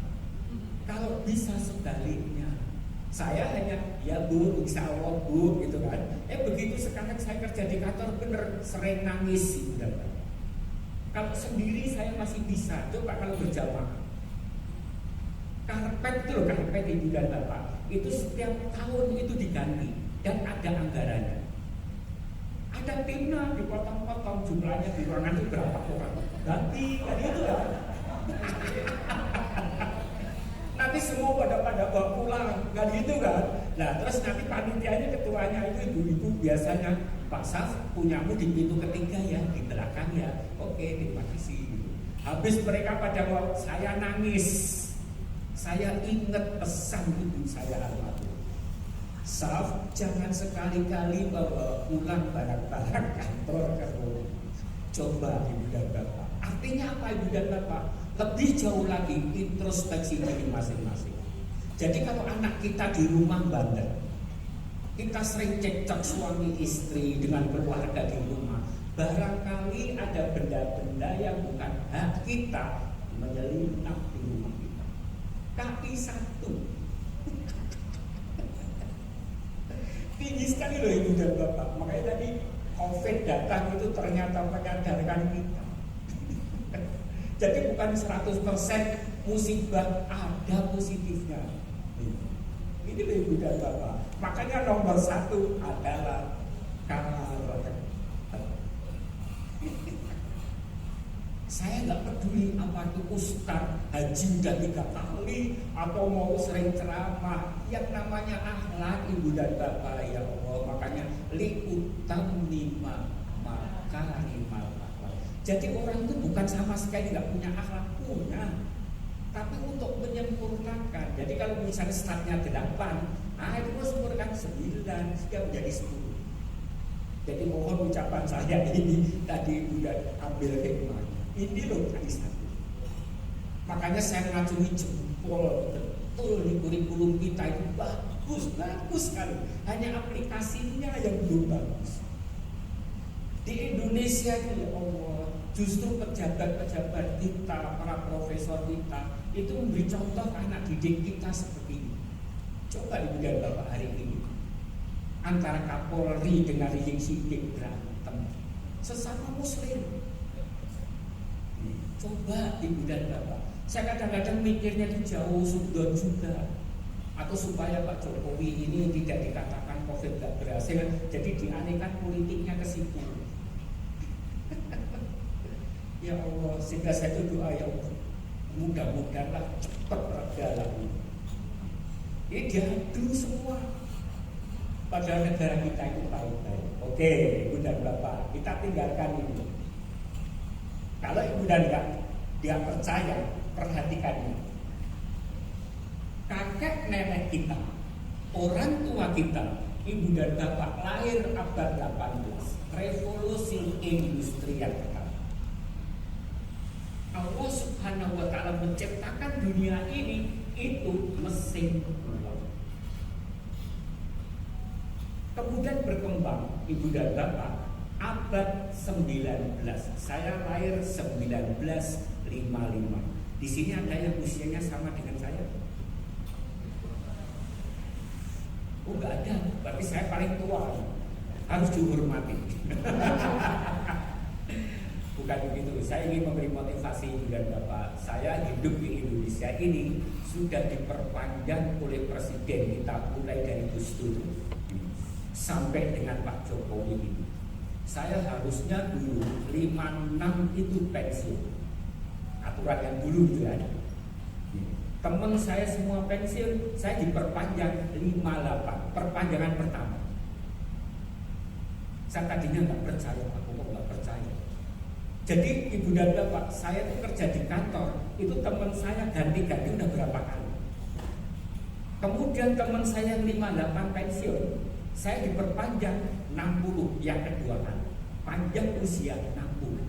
S1: Kalau bisa sebaliknya, saya hanya ya Bu, insya Allah Bu, gitu kan. Begitu sekarang saya kerja di kantor bener sering nangis gitu. Kalau sendiri saya masih bisa, coba kalau berjamaah. Karpet itu loh, karpet ibu dan bapak itu setiap tahun itu diganti dan ada anggarannya. Ada timnya dipotong-potong, jumlahnya di ruangan itu berapa orang ganti, kan itu ya. Nanti semua pada bawa pulang, kan gitu kan. Nah terus nanti panitianya, ketuanya itu ibu-ibu biasanya, Pak Saf punyamu di pintu ketiga ya, di belakang ya. Oke, terima kasih. Habis mereka pada mau, saya nangis. Saya ingat pesan ibu saya almarhum. Saf, jangan sekali-kali bawa pulang barang-barang kantor ke rumah. Coba ibu dan bapak. Artinya apa ibu dan bapak? Lebih jauh lagi introspeksi diri masing-masing. Jadi kalau anak kita di rumah bandel, kita sering cekcok suami istri dengan keluarga di rumah, barangkali ada benda-benda yang bukan hak kita menyelinap di rumah kita. KI 1 tinggi sekali loh ibu dan bapak. Makanya tadi COVID datang itu ternyata menyadarkan kita. Jadi bukan 100% musibah, ada positifnya. Ini loh ibu dan bapak. Makanya nomor 1 adalah karakter. Saya nggak peduli apa itu ustaz haji udah 3 kali atau mau sering ceramah. Yang namanya akhlak ibu dan bapak, ya Allah. Makanya liutam lima makarimal akhlak. Jadi orang itu bukan sama sekali nggak punya akhlak, punya, tapi untuk menyempurnakan. Jadi kalau misalnya statnya 8, itu mau sempurnakan 9 sehingga menjadi 10. Jadi mohon ucapan saya ini tadi udah ambil hikmah. Ini loh KI 1. Makanya saya mengacungi jempol, betul di kurikulum kita itu bagus sekali. Hanya aplikasinya yang belum bagus. Di Indonesia itu ya Allah, justru pejabat-pejabat kita, para profesor kita itu memberi contoh anak didik kita seperti ini. Coba ibu dan bapak hari ini antara Kapolri dengan Rizik Syihab berantem sesama Muslim. Coba ibu dan bapak, saya kadang-kadang mikirnya di jauh sudut juga. Atau supaya Pak Jokowi ini tidak dikatakan COVID tidak berhasil, jadi dialihkan politiknya ke situ. Ya Allah, sehingga saya itu doa, ya Allah, mudah-mudahan cepat reda lagi. Ini diadu semua. Padahal negara kita itu baik-baik. Oke, Ibu dan Bapak, kita tinggalkan ini. Kalau Ibu dan Bapak dia percaya, perhatikan ini. Kakek nenek kita, orang tua kita, Ibu dan Bapak lahir abad 18, revolusi industri yang pertama. Allah Subhanahu wa Ta'ala menciptakan dunia ini itu mesin uang. Kemudian berkembang, Ibu dan Bapak, abad 19. Saya lahir 1955. Di sini ada yang usianya sama dengan saya? Oh, nggak ada, berarti saya paling tua, harus dihormati. Bukan begitu, saya ingin memberi motivasi Ibu dan Bapak. Saya hidup di Indonesia ini sudah diperpanjang oleh Presiden kita, mulai dari Gus Dur sampai dengan Pak Jokowi ini. Saya harusnya dulu 56 itu pensiun, aturan yang dulu itu ada. Teman saya semua pensiun, saya diperpanjang 58, perpanjangan pertama. Saya tadinya nggak percaya, aku kok nggak percaya. Jadi Ibu dan Bapak, saya itu kerja di kantor, itu teman saya ganti-ganti udah berapa kali. Kemudian teman saya yang 58 pensiun, saya diperpanjang 60 yang kedua kali. Panjang usia 60.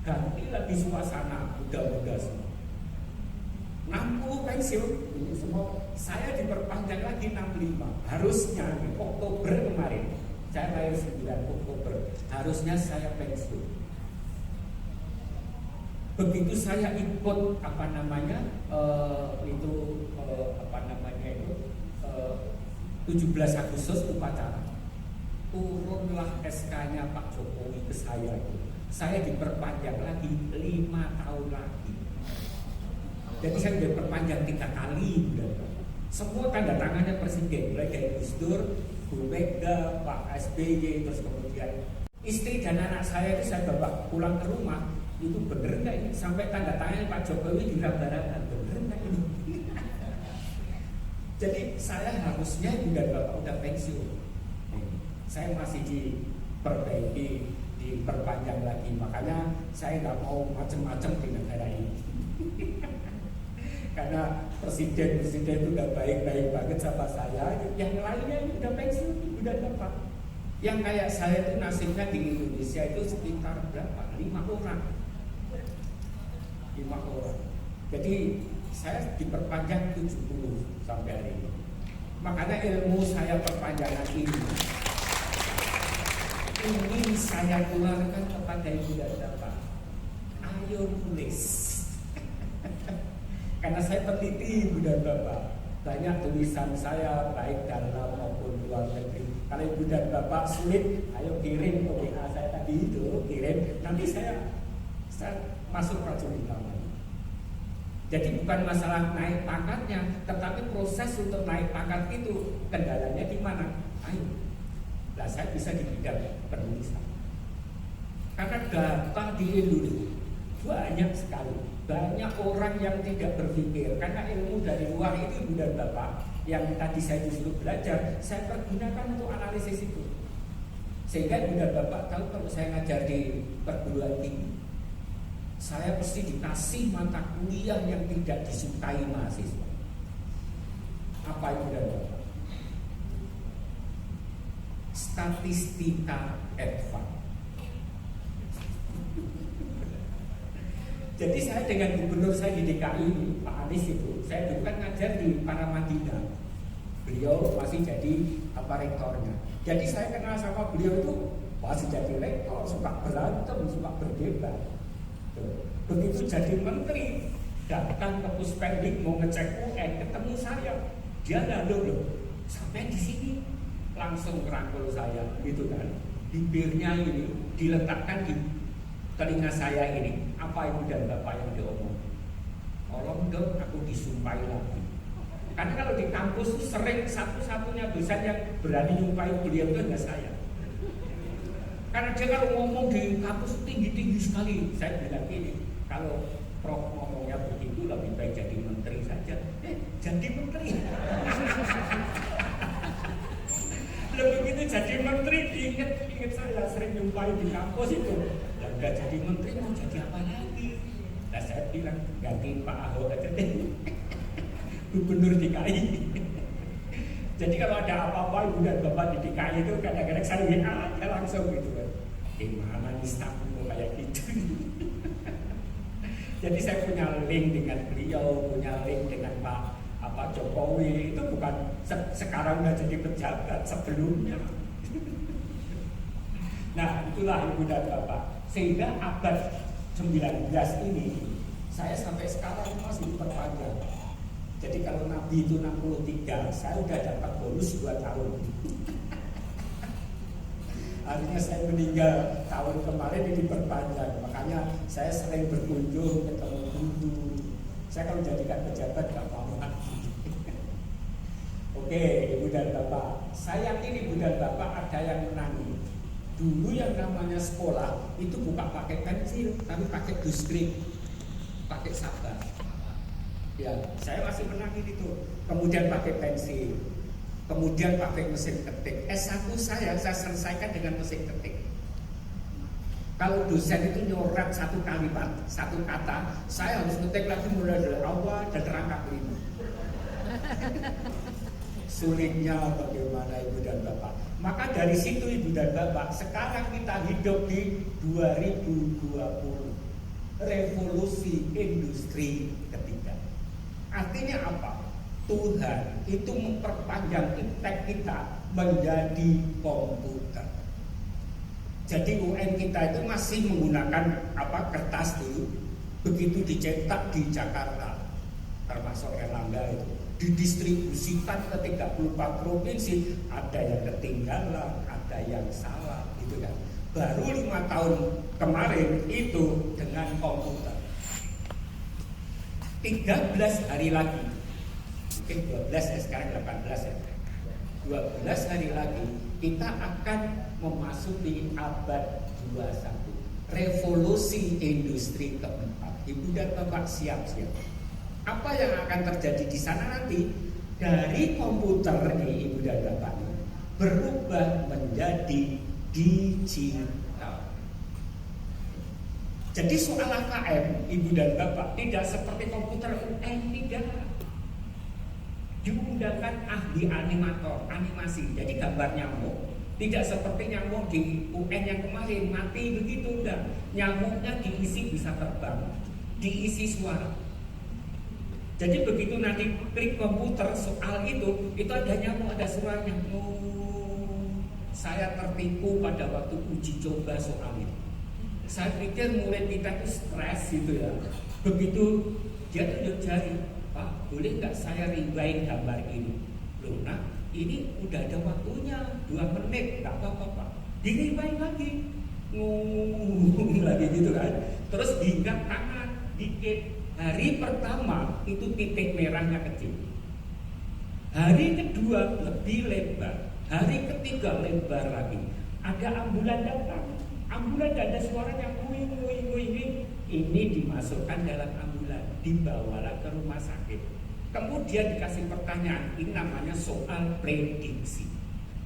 S1: Ganti lagi suasana, muda-muda semua. 60 pensiun, ini semua saya diperpanjang lagi 65. Harusnya di Oktober kemarin, saya lahir 9 Oktober, harusnya saya pensiun. Begitu saya ikut 17 Agustus upacara, turunlah SK-nya Pak Jokowi ke saya itu. Saya diperpanjang lagi 5 tahun lagi. Jadi saya diperpanjang 3 kali. Semua tanda tangannya Presiden, mulai dari Gus Dur, Bu Mega, Pak SBY, terus kemudian istri dan anak saya itu saya bawa pulang ke rumah. Itu bener nggak ini? Sampai tanda tangannya Pak Jokowi diraba-raba, bener nggak ini? Jadi saya harusnya juga Bapak udah pensiun. Saya masih diperbaiki, diperpanjang lagi. Makanya saya nggak mau macam-macam di negara ini. Karena presiden itu udah baik-baik banget sama saya. Yang lainnya udah pensiun, udah dapat. Yang kayak saya itu nasibnya di Indonesia itu sekitar berapa? 5 orang. 5 orang. Jadi saya diperpanjang 70 sampai hari ini. Makanya ilmu saya perpanjangan ini ingin saya keluarkan kepada Ibu dan Bapak. Ayo tulis. Karena saya peneliti Ibu dan Bapak. Banyak tulisan saya baik dalam maupun luar negeri. Kalau Ibu dan Bapak sulit, ayo kirim ke WA saya tadi itu, kirim. Nanti saya masuk prajurit utama. Jadi bukan masalah naik pangkatnya, tetapi proses untuk naik pangkat itu kendalanya di mana? Ayo. Nah, saya bisa di bidang penulisan. Karena data di Indonesia banyak sekali. Banyak orang yang tidak berpikir. Karena ilmu dari luar itu Ibu dan Bapak yang tadi saya disuruh belajar, saya pergunakan untuk analisis itu. Sehingga Ibu dan Bapak tahu kalau saya ngajar di perguruan tinggi, saya pasti dikasih mata kuliah yang tidak disukai mahasiswa. Apa itu dan Bapak? Statistika advance. Jadi saya dengan gubernur saya di DKI, Pak Anies itu, saya dulu kan ngajar di Paramadina. Beliau masih jadi rektornya. Jadi saya kenal sama beliau itu masih jadi rektor, suka berantem, suka berdebat. Begitu jadi menteri, datang ke Puspendik mau ngecek UN, ketemu saya, dia lalu sampai di sini langsung merangkul saya, gitu kan? Bibirnya ini diletakkan di telinga saya ini. Apa Ibu dan Bapak yang diomong? Tolong dong, aku disumpahi lagi. Karena kalau di kampus itu sering satu-satunya dosen yang berani nyumpahi beliau itu hanya saya. Karena dia kalau ngomong di kampus tinggi-tinggi sekali. Saya bilang gini, kalau Prof ngomongnya begitu lebih baik jadi menteri saja. Jadi menteri. Lebih begitu jadi menteri, ingat saya sering nyumpahi di kampus itu. Dan udah jadi menteri mau jadi apa lagi? Nah saya bilang gantiin Pak Ahok aja deh. Gubernur DKI. Jadi kalau ada apa-apa ibu dan bapak di DKI itu kadang-kadang saya WA aja langsung gitu kan. Gimana nih staffmu kayak gitu. Jadi saya punya link dengan beliau, punya link dengan Pak Jokowi. Itu bukan sekarang udah jadi pejabat, sebelumnya. Nah itulah ibu dan bapak. Sehingga abad 19 ini saya sampai sekarang masih diperpanjang. Jadi kalau Nabi itu 63, saya udah dapat bonus 2 tahun. Artinya saya meninggal tahun kemarin ini diperpanjang. Makanya saya sering berkunjung ketemu guru. Saya kalau jadikan pejabat gak mau lagi. Oke, ibu dan bapak. Saya yakin ibu dan bapak ada yang menangi. Dulu yang namanya sekolah itu bukan pakai pensil, tapi pakai duskrip, pakai sabar. Ya, saya masih menangin itu. Kemudian pakai pensil, kemudian pakai mesin ketik. S1 saya selesaikan dengan mesin ketik. Kalau dosen itu nyorak satu kalimat, satu kata, saya harus ngetik lagi mulai dari awal dan rangkap 5. Sulitnya bagaimana ibu dan bapak. Maka dari situ ibu dan bapak, sekarang kita hidup di 2020, revolusi industri ketiga. Artinya apa? Tuhan itu memperpanjang impact kita menjadi komputer. Jadi UN kita itu masih menggunakan kertas dulu. Begitu dicetak di Jakarta, termasuk Erlangga itu, didistribusikan ke 34 provinsi, ada yang ketinggalan, ada yang salah, gitu kan. Baru 5 tahun kemarin itu dengan komputer. 13 hari lagi, mungkin 12 ya, sekarang 18 ya, 12 hari lagi kita akan memasuki abad 21, revolusi industri keempat. Ibu dan bapak siap-siap. Apa yang akan terjadi di sana nanti? Dari komputer ini ibu dan bapak ini berubah menjadi digital. Jadi soal AKM, ibu dan bapak, tidak seperti komputer UN, tidak. Diundangkan ahli animator, animasi, jadi gambar nyamuk. Tidak seperti nyamuk di UN yang kemarin, mati begitu, enggak. Nyamuknya diisi bisa terbang, diisi suara. Jadi begitu nanti klik komputer soal itu ada nyamuk, ada suaranya. Saya tertipu pada waktu uji coba soal itu. Saya pikir murid kita itu stres gitu ya. Begitu dia tunjuk jari, Pak, boleh nggak saya rewind gambar ini? Loh, nah ini udah ada waktunya 2 menit, nggak apa-apa Pak. Di-rewind lagi, lagi gitu kan. Terus diingat tangan dikit. Hari pertama itu titik merahnya kecil. Hari kedua lebih lebar. Hari ketiga lebar lagi. Ada ambulan datang. Ambulan ada suaranya wing. Ini dimasukkan dalam ambulan, dibawalah ke rumah sakit. Kemudian dikasih pertanyaan, ini namanya soal prediksi.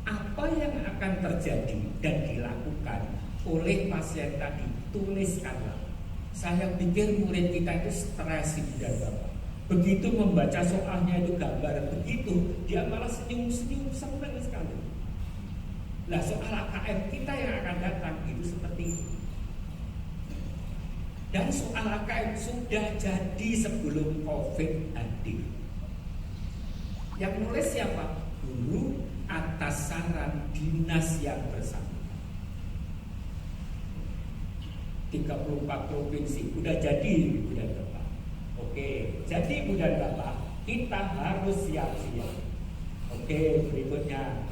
S1: Apa yang akan terjadi dan dilakukan oleh pasien tadi? Tuliskanlah. Saya pikir murid kita itu stres dan bapak. Begitu membaca soalnya itu gambar begitu, dia malah senyum-senyum, senang sekali. Nah soal AKM kita yang akan datang itu seperti itu. Dan soal AKM sudah jadi sebelum COVID hadir. Yang nulis siapa? Dulu atas saran dinas yang bersangkutan. 34 provinsi udah jadi ibu dan bapak. Oke, jadi ibu dan bapak kita harus siap-siap. Oke, berikutnya.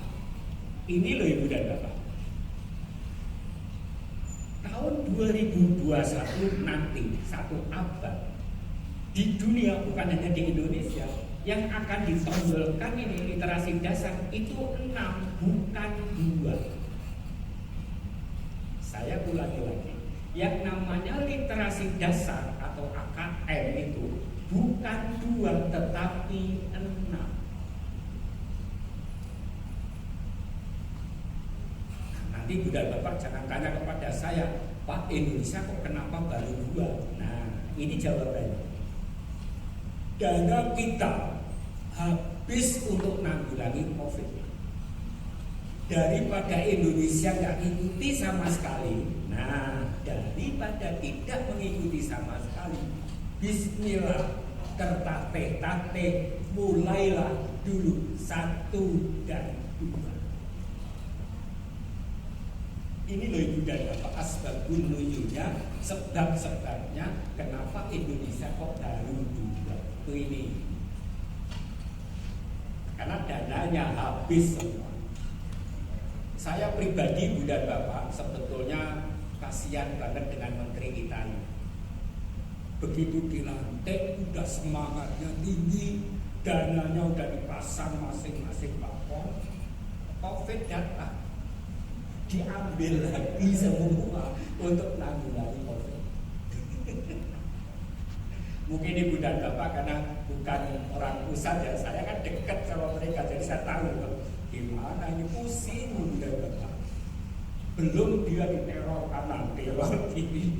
S1: Ini loh ibu dan bapak. Tahun 2021 nanti 1 abad di dunia, bukan hanya di Indonesia, yang akan ditonjolkan ini literasi dasar itu 6, bukan 2. Saya ulangi lagi, yang namanya literasi dasar atau AKM itu bukan 2 tetapi 6. Nanti Bunda Bapak jangan tanya kepada saya, Pak, Indonesia kok kenapa baru 2? Nah, ini jawabannya. Dana kita habis untuk menanggulangi COVID. Daripada Indonesia nggak ikuti sama sekali, nah daripada tidak mengikuti sama sekali, bismillah, tertatih-tatih, mulailah dulu 1 dan 2. Ini loh Ibu dan Bapak asbabun nuzulnya, sebab-sebabnya kenapa Indonesia kok baru 2. Itu ini. Karena dananya habis semua. Saya pribadi Ibu dan Bapak sebetulnya kasihan banget dengan menteri kita ini. Begitu dilantik udah semangatnya tinggi, dananya udah dipasang masing-masing platform, COVID datang, diambil lagi semua untuk menanggulangi COVID. Mungkin Ibu dan Bapak karena bukan orang pusat ya, saya kan dekat sama mereka, jadi saya tahu gimana ini pusing Ibu dan Bapak. Belum dia diteror kanan, teror kiri.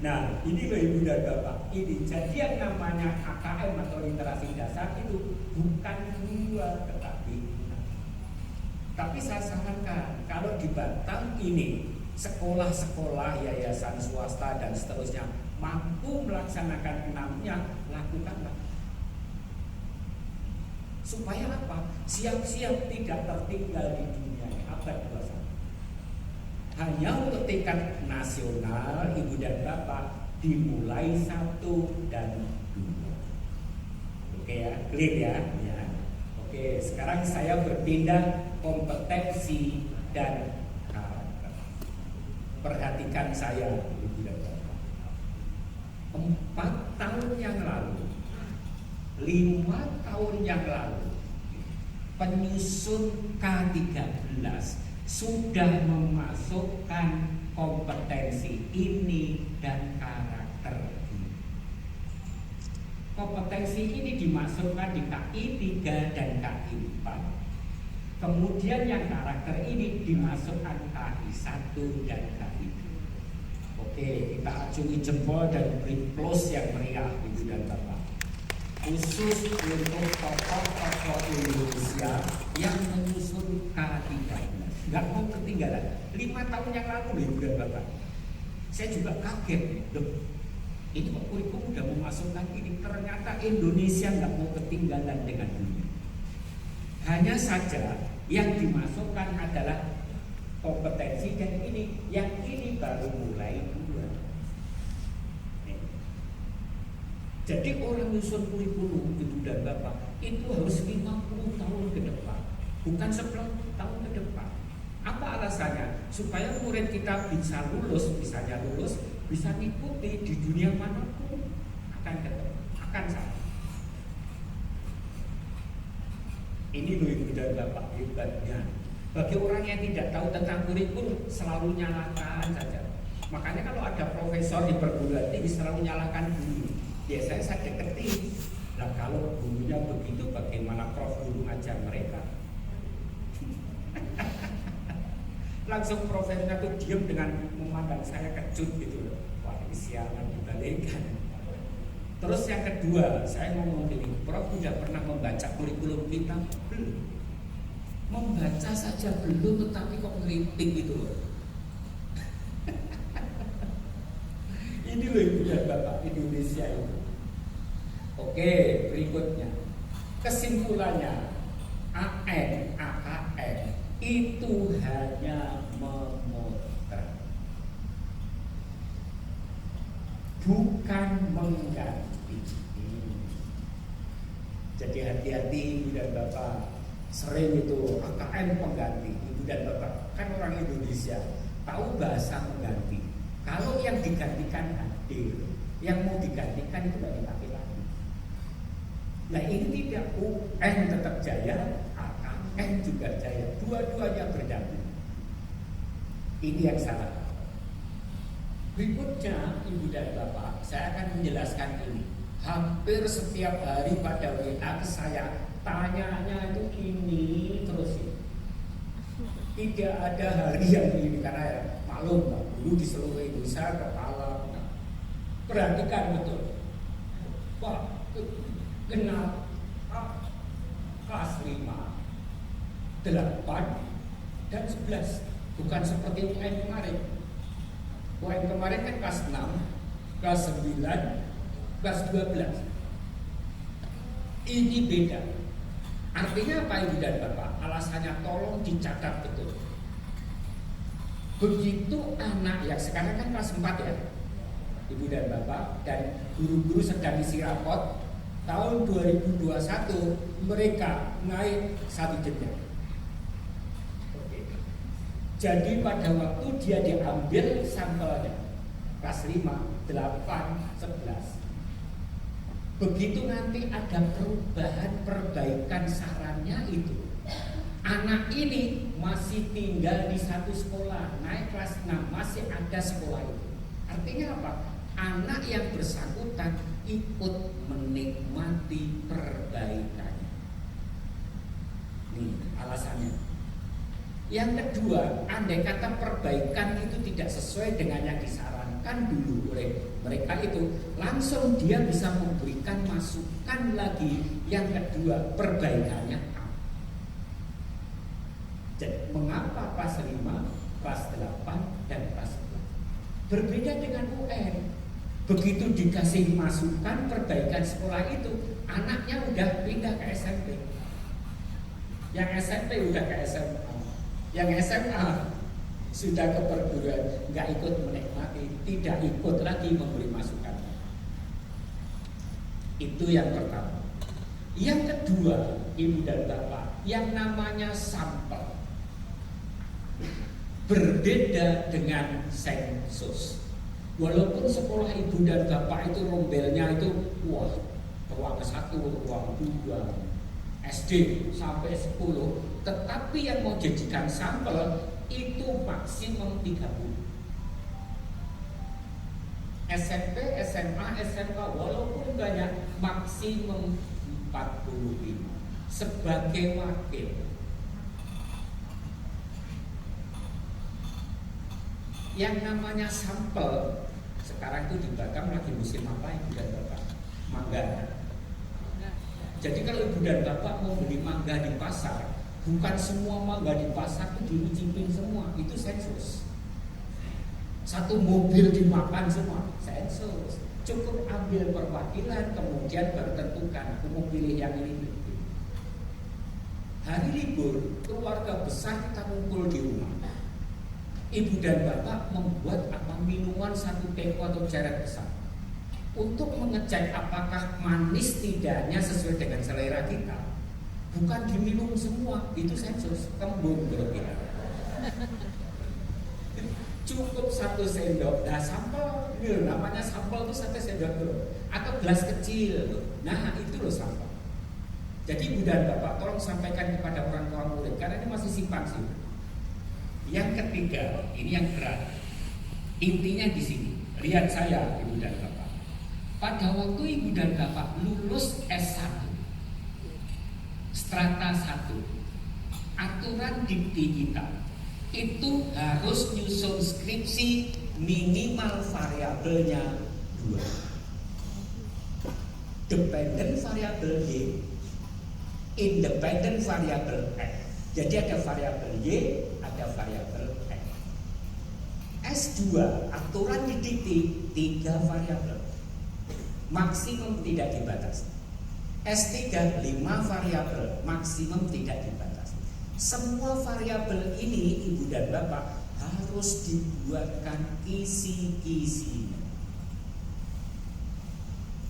S1: Nah ini loh Ibu dan Bapak, ini jadi yang namanya AKM atau literasi dasar itu bukan 2 tetapi 6. Tapi saya sarankan kalau di Batam ini sekolah-sekolah, yayasan swasta dan seterusnya mampu melaksanakan 6-nya, lakukanlah. Supaya apa? Siap-siap tidak tertinggal di dunia abad 21. Hanya untuk tingkat nasional, Ibu dan Bapak, dimulai 1 dan 2. Oke ya, clear ya? Ya. Oke, sekarang saya berpindah kompetensi dan karakter. Perhatikan saya, Ibu dan Bapak. 4 tahun yang lalu, 5 tahun yang lalu, penyusun K13 sudah memasukkan kompetensi ini dan karakter ini. Kompetensi ini dimasukkan di KI 3 dan KI 4. Kemudian yang karakter ini dimasukkan KI 1 dan KI 2. Oke, kita acungi jempol dan beri plus yang meriah Ibu dan Bapak. Khusus untuk tokoh-tokoh Indonesia yang menyusun K13. Nggak mau ketinggalan. 5 tahun yang lalu Ibu dan Bapak, saya juga kaget. Loh, ini kok kurikulum udah memasukkan ini. Ternyata Indonesia nggak mau ketinggalan dengan dunia. Hanya saja yang dimasukkan adalah kompetensi dan ini, yang ini baru mulai 2. Jadi orang nyusun kurikulum Ibu dan Bapak itu harus 50 tahun ke depan, bukan 10 tahun ke depan. Apa alasannya? Supaya murid kita bisa lulus, misalnya lulus, bisa ikuti di dunia manapun akan sama. Ini loh Ibu dan Bapak hebatnya. Bagi orang yang tidak tahu tentang kurikulum, selalu nyalakan saja. Makanya kalau ada profesor di perguruan tinggi selalu nyalakan guru. Biasanya saya deketin. Nah kalau gurunya begitu, bagaimana prof guru ajar mereka? Langsung profesornya tuh diam dengan memandang saya kecut gitu loh. Wah ini sialan dibalikkan. Terus yang kedua, saya ngomong gini, Prof tidak pernah membaca kurikulum kita? Belum. Membaca saja belum, tetapi kok ngeritik gitu loh. Ini loh Ibu dan Bapak Indonesia itu. Oke, berikutnya. Kesimpulannya, AN, AKN itu hanya memotret, bukan mengganti. Jadi hati-hati Ibu dan Bapak. Sering itu AKN pengganti. Ibu dan Bapak kan orang Indonesia, tahu bahasa mengganti. Kalau yang digantikan hadir, Yang mau digantikan itu dari laki-laki. Nah ini tidak, UN tetap jaya, AKN juga jaya, dua-duanya berdamping. Ini yang salah. Berikutnya Ibu dan Bapak, saya akan menjelaskan ini. Hampir setiap hari pada WA ke saya, tanyanya itu ini terus ini. Tidak ada hari yang ini, karena ya maklum Pak, dulu di seluruh Indonesia kepala. Perhatikan betul, Pak, kenapa kelas 5, 8, dan 11 bukan seperti UN kemarin. UN kemarin kan kelas 6, kelas 9, kelas 12. Ini beda. Artinya apa Ibu dan Bapak? Alasannya tolong dicatat betul. Begitu anak yang sekarang kan kelas 4 ya, Ibu dan Bapak, dan guru-guru sedang isi rapot tahun 2021 mereka naik 1 jenjang. Jadi pada waktu dia diambil sampelnya kelas 5, 8, 11. Begitu nanti ada perbaikan sarannya itu, anak ini masih tinggal di satu sekolah, naik kelas 6 masih ada sekolah itu. Artinya apa? Anak yang bersangkutan ikut menikmati perbaikannya. Ini alasannya. Yang kedua, andai kata perbaikan itu tidak sesuai dengan yang disarankan dulu oleh mereka itu, langsung dia bisa memberikan masukan lagi. Yang kedua, perbaikannya apa? Jadi, mengapa kelas 5, kelas 8, dan kelas 11? Berbeda dengan UN. Begitu dikasih masukan perbaikan sekolah itu, anaknya udah pindah ke SMP. Yang SMP udah ke SMA. Yang SMA sudah ke perguruan, nggak ikut menikmati, tidak ikut lagi memberi masukan. Itu yang pertama. Yang kedua, Ibu dan Bapak, yang namanya sampel berbeda dengan sensus. Walaupun sekolah Ibu dan Bapak itu rombelnya itu ruang 1, ruang 2, SD sampai 10, tetapi yang mau jadikan sampel itu maksimum 30. SMP, SMA, SMK walaupun banyak maksimum 45 sebagai wakil. Yang namanya sampel sekarang itu di Batam lagi musim apa Ibu dan Bapak? Mangga. Jadi kalau Ibu dan Bapak mau beli mangga di pasar, bukan semua mangga di pasar itu diicipin semua, itu sensus. Satu mobil dimakan semua, sensus. Cukup ambil perwakilan, kemudian baru tentukan, aku mau pilih yang ini. Hari libur, keluarga besar kita kumpul di rumah. Ibu dan Bapak membuat minuman 1 teko atau ceret besar untuk mengecek apakah manis tidaknya sesuai dengan selera kita. Bukan diminum semua, itu sensus, kembung kalau kita. Cukup 1 sendok. Nah sampel, namanya sampel itu 1 sendok dulu, atau gelas kecil. Nah itu loh sampel. Jadi Ibu dan Bapak tolong sampaikan kepada orang tua murid, karena ini masih simpang sih. Yang ketiga, ini yang berat. Intinya di sini. Lihat saya, Ibu dan Bapak. Pada waktu Ibu dan Bapak lulus S1, strata 1, aturan dikti kita itu harus nyusun skripsi minimal variabelnya 2. Dependent variabel Y, independent variabel X. Jadi ada variabel Y, ada variabel X. S2 aturan didikti 3 variabel, maksimum tidak dibatasi. S3 5 variabel, maksimum tidak dibatasi. Semua variabel ini Ibu dan Bapak harus dibuatkan kisi-kisinya.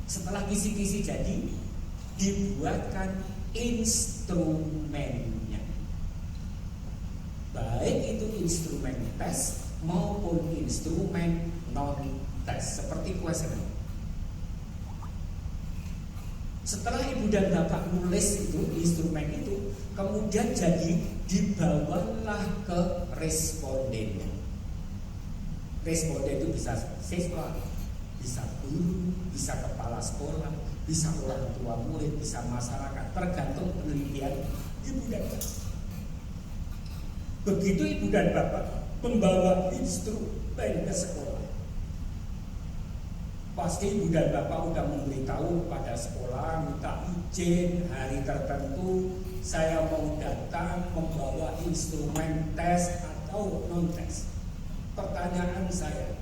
S1: Setelah kisi-kisi jadi, dibuatkan instrumennya. Baik itu instrumen tes maupun instrumen non tes, seperti kuesioner. Setelah ibu dan bapak nulis itu instrumen itu, kemudian jadi dibawalah ke respondennya. Responden itu bisa siswa, bisa guru, bisa kepala sekolah, bisa orang tua murid, bisa masyarakat, tergantung penelitian ibu dan bapak. Begitu ibu dan bapak membawa instrumen ke sekolah, pasti ibu dan bapak udah memberitahu pada sekolah, minta izin hari tertentu saya mau datang membawa instrumen tes atau non tes. Pertanyaan saya,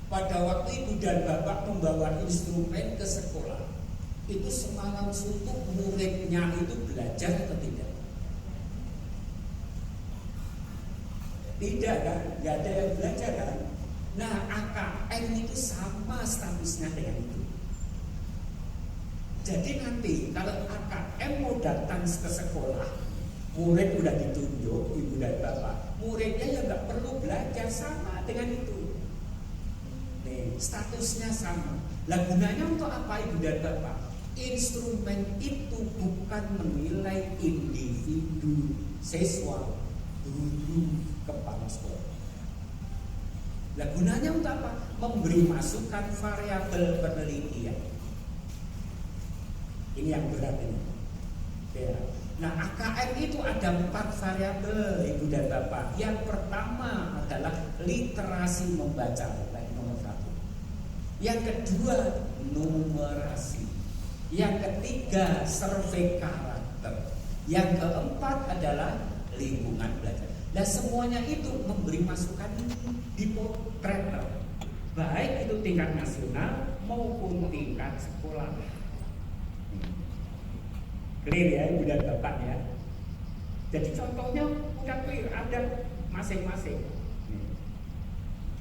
S1: pada waktu ibu dan bapak membawa instrumen ke sekolah, itu semalam suntuk muridnya itu belajar atau tidak? Tidak kan? Tidak ada yang belajar kan? Nah, AKM itu sama statusnya dengan itu. Jadi nanti kalau AKM mau datang ke sekolah, murid udah ditunjuk ibu dan bapak, muridnya ya nggak perlu belajar, sama dengan itu. Nih, statusnya sama. Lah gunanya untuk apa ibu dan bapak? Instrumen itu bukan menilai individu siswa, guru, kepala sekolah. Lah gunanya untuk apa? Memberi masukan variabel penelitian. Ini yang berat ini. Ya. Nah, AKM itu ada 4 variabel ibu dan bapak. Yang pertama adalah literasi membaca, nomor 1. Yang kedua numerasi. Yang ketiga survei karakter. Yang keempat adalah lingkungan belajar. Dan semuanya itu memberi masukan di potret, baik itu tingkat nasional maupun tingkat sekolah. Clear ya ibu dan bapak ya. Jadi contohnya udah clear, ada masing-masing.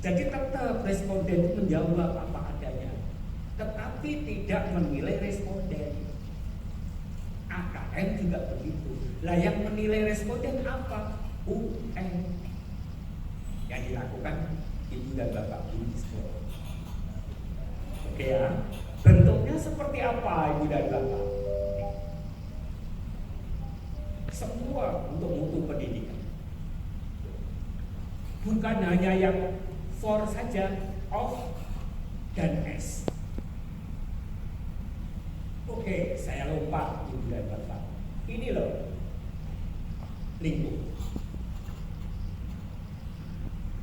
S1: Jadi tetap responden menjawab apa adanya, tetapi tidak menilai responden. AKM juga begitu. Lah yang menilai responden apa? UN yang dilakukan ibu dan bapak di sekolah. Oke ya, bentuknya seperti apa ibu dan bapak? Semua untuk mutu pendidikan, bukan hanya yang for saja, of dan s. Oke, saya lompat ibu dan bapak. Ini loh lingkup.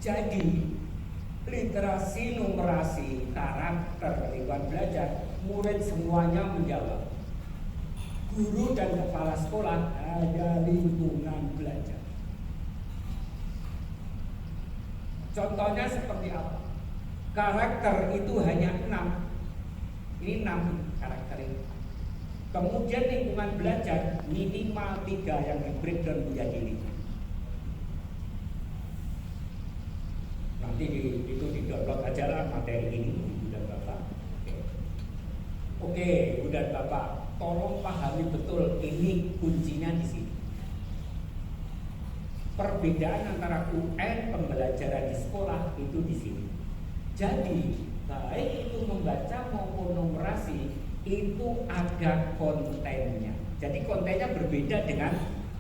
S1: Jadi literasi, numerasi, karakter, lingkungan belajar, murid semuanya menjawab. Guru dan kepala sekolah ada lingkungan belajar. Contohnya seperti apa? Karakter itu hanya 6. Ini 6 karakter itu. Kemudian lingkungan belajar minimal 3 yang di-breakdown menjadi 5. Nanti itu di-download aja lah materi ini ibu dan bapak. Oke, ibu dan bapak, tolong pahami betul ini kuncinya di sini. Perbedaan antara UN pembelajaran di sekolah itu di sini. Jadi baik itu membaca maupun numerasi itu ada kontennya. Jadi kontennya berbeda dengan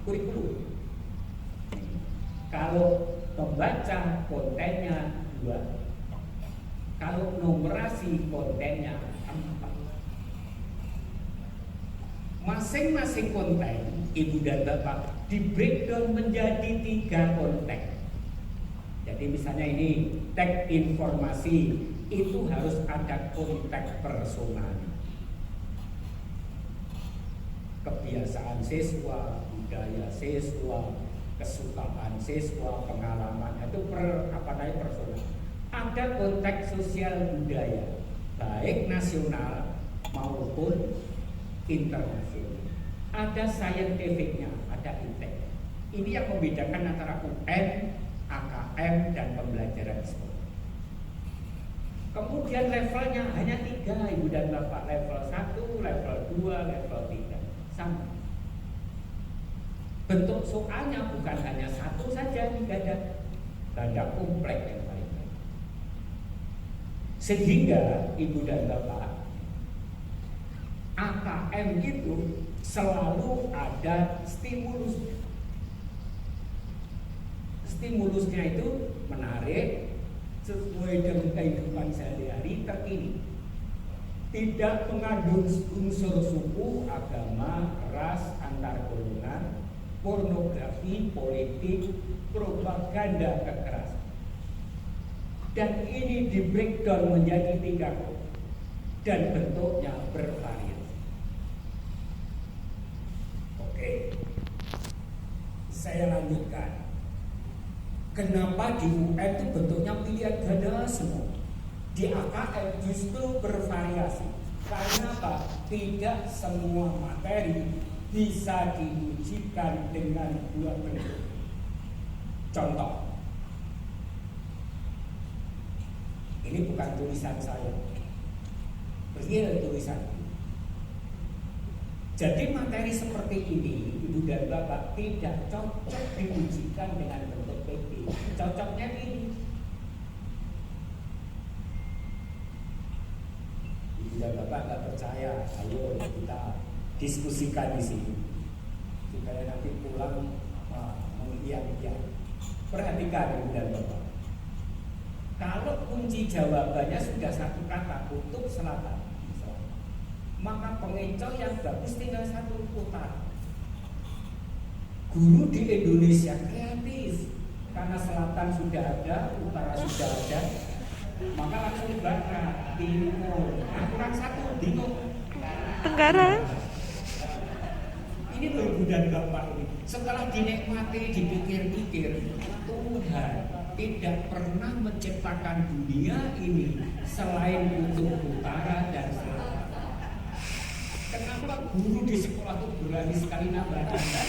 S1: kurikulum. Kalau membaca kontennya 2, kalau numerasi kontennya 4. Masing-masing konten ibu dan bapak di breakdown menjadi 3 konten. Jadi misalnya ini teks informasi itu harus ada konteks personal, kebiasaan siswa, budaya siswa, kesukaan siswa, pengalaman itu personal. Ada konteks sosial budaya baik nasional maupun internasional. Ada saintifiknya, ada intek. Ini yang membedakan antara UN, AKM dan pembelajaran sekolah. Kemudian levelnya hanya 3 ibu dan bapak, level 1, level 2, level 3 sama. Bentuk soalnya bukan hanya 1 saja, 3 ada kompleks yang paling baik. Sehingga ibu dan bapak AKM itu selalu ada stimulus. Stimulusnya itu menarik, sesuai dengan kehidupan sehari-hari terkini. Tidak mengandung unsur suku, agama, ras, antar golongan, pornografi, politik, propaganda kekerasan. Dan ini di breakdown menjadi 3 kelompok dan bentuknya bervariasi. Oke, saya lanjutkan. Kenapa di UN itu bentuknya pilihan ganda semua? Di AKM justru bervariasi. Karena apa? Tidak semua materi bisa diujikan dengan 2 bentuk. Contoh, ini bukan tulisan saya, real tulisan. Jadi materi seperti ini, Ibu dan Bapak, tidak cocok diujikan dengan bentuk PP. Cocoknya ini. Ibu dan Bapak nggak percaya, ayo kita diskusikan di sini supaya nanti pulang mengiyakan. Perhatikan Ibu dan Bapak. Kalau kunci jawabannya sudah 1 kata, kutub selatan, maka pengecoh yang bagus tinggal 1 putaran. Guru di Indonesia kreatif, karena selatan sudah ada, utara sudah ada, maka langsung barat, timur. Nah, kurang 1, bingung.
S2: Tenggara.
S1: Ini loh Ibu dan Bapak ini. Setelah dinikmati, dipikir-pikir, Tuhan tidak pernah menciptakan dunia ini selain kutub utara dan selatan. Kenapa guru di sekolah itu berani sekali nambah tanda?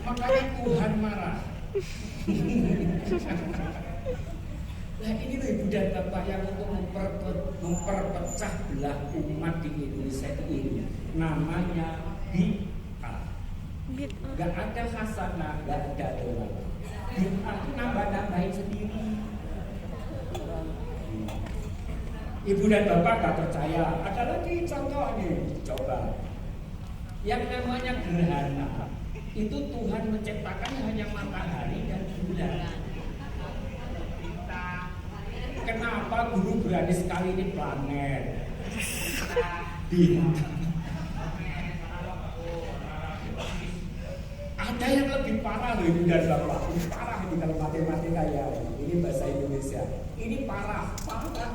S1: Makanya Tuhan marah. Nah ini loh Ibu dan Bapak yang untuk memperpecah belah umat di Indonesia ini. Namanya bid'ah. Gak ada hasanah, gak ada doa. Bid'ah nambah-nambahin sendiri. Ibu dan Bapak gak percaya. Ada lagi contoh nih, coba. Yang namanya gerhana itu Tuhan menciptakan hanya matahari dan bulan. Kenapa guru berani sekali ini planet? Bintang. Ada yang lebih parah loh Ibu dan Bapak. Ini parah ini kalau matematika ya. Ini bahasa Indonesia. Ini parah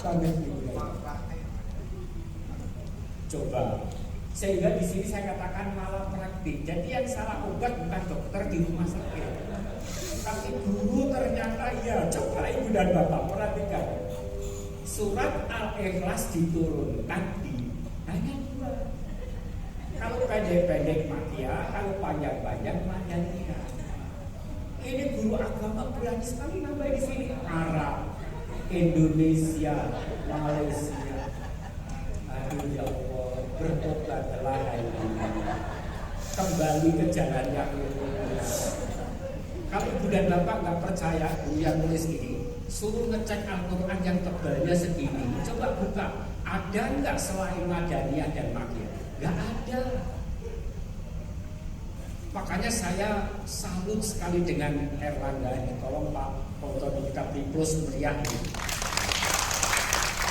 S1: banget Ibu dan Bapak. Coba. Sehingga di sini saya katakan malah praktik. Jadi yang salah obat bukan dokter di rumah sakit, tapi guru ternyata ya. Coba Ibu dan Bapak perhatikan. Surat Al-Ikhlas diturunkan di hanya 2. Kalau pendek-pendek Makia, kalau panjang-panjang Madaniyah. Ini guru agama berani sekali nambah di sini. Arab, Indonesia, Malaysia. Aduh ya Allah, bertobatlah hai dunia. Kembali ke jalan yang lurus. Kalau Ibu dan Bapak nggak percaya guru yang nulis ini, suruh ngecek Al-Quran yang tebalnya segini. Coba buka, ada nggak selain Madaniyah dan Makkiyah? Nggak ada. Makanya saya salut sekali dengan Erlangga ini. Tolong Pak foto di Kapri Plus meriah ini.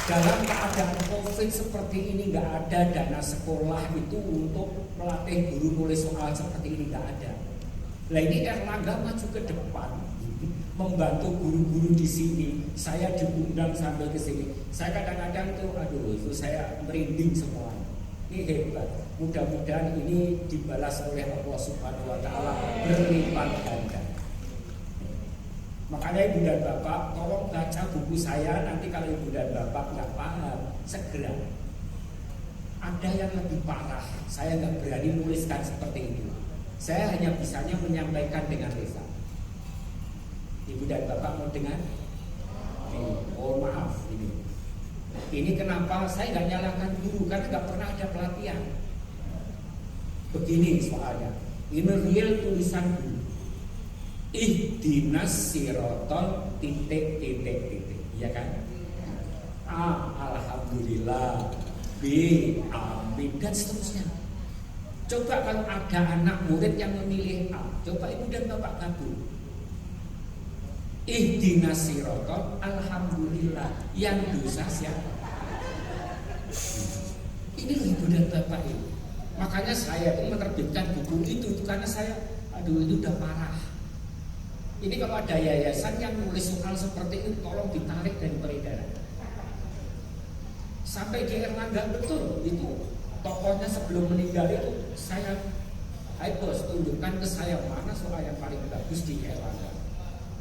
S1: Dalam keadaan COVID seperti ini nggak ada dana sekolah itu untuk melatih guru nulis soal seperti ini, nggak ada. Nah ini Erlangga maju ke depan membantu guru-guru di sini. Saya diundang sambil ke sini. Saya kadang-kadang tuh, aduh itu saya merinding semua. Ini hebat. Mudah-mudahan ini dibalas oleh Allah Subhanahu Wa Taala berlipat ganda. Makanya Ibu dan Bapak tolong baca buku saya. Nanti kalau Ibu dan Bapak nggak paham, segera. Ada yang lebih parah. Saya nggak berani menuliskan seperti ini. Saya hanya bisanya menyampaikan dengan lisan. Ibu dan Bapak mau dengar? Oh maaf ini. Ini kenapa saya nggak nyalakan guru karena nggak pernah ada pelatihan. Begini soalnya. Ini real tulisan guru. Ihdinas sirotol titik. Ya kan? Alhamdulillah B, amin, dan seterusnya. Coba kalau ada anak murid yang memilih A, coba ibu dan bapak gabung. Ihdinas siratal, alhamdulillah, yang dosa siapa? Ini loh ibu dan bapak ini. Makanya saya itu menerbitkan buku itu karena saya, aduh itu udah parah. Ini kalau ada yayasan yang nulis soal seperti itu, tolong ditarik dari peredaran. Sampai di Erlangga betul itu tokohnya sebelum meninggal itu saya, ayo bos tunjukkan ke saya mana soal yang paling bagus di Erlangga.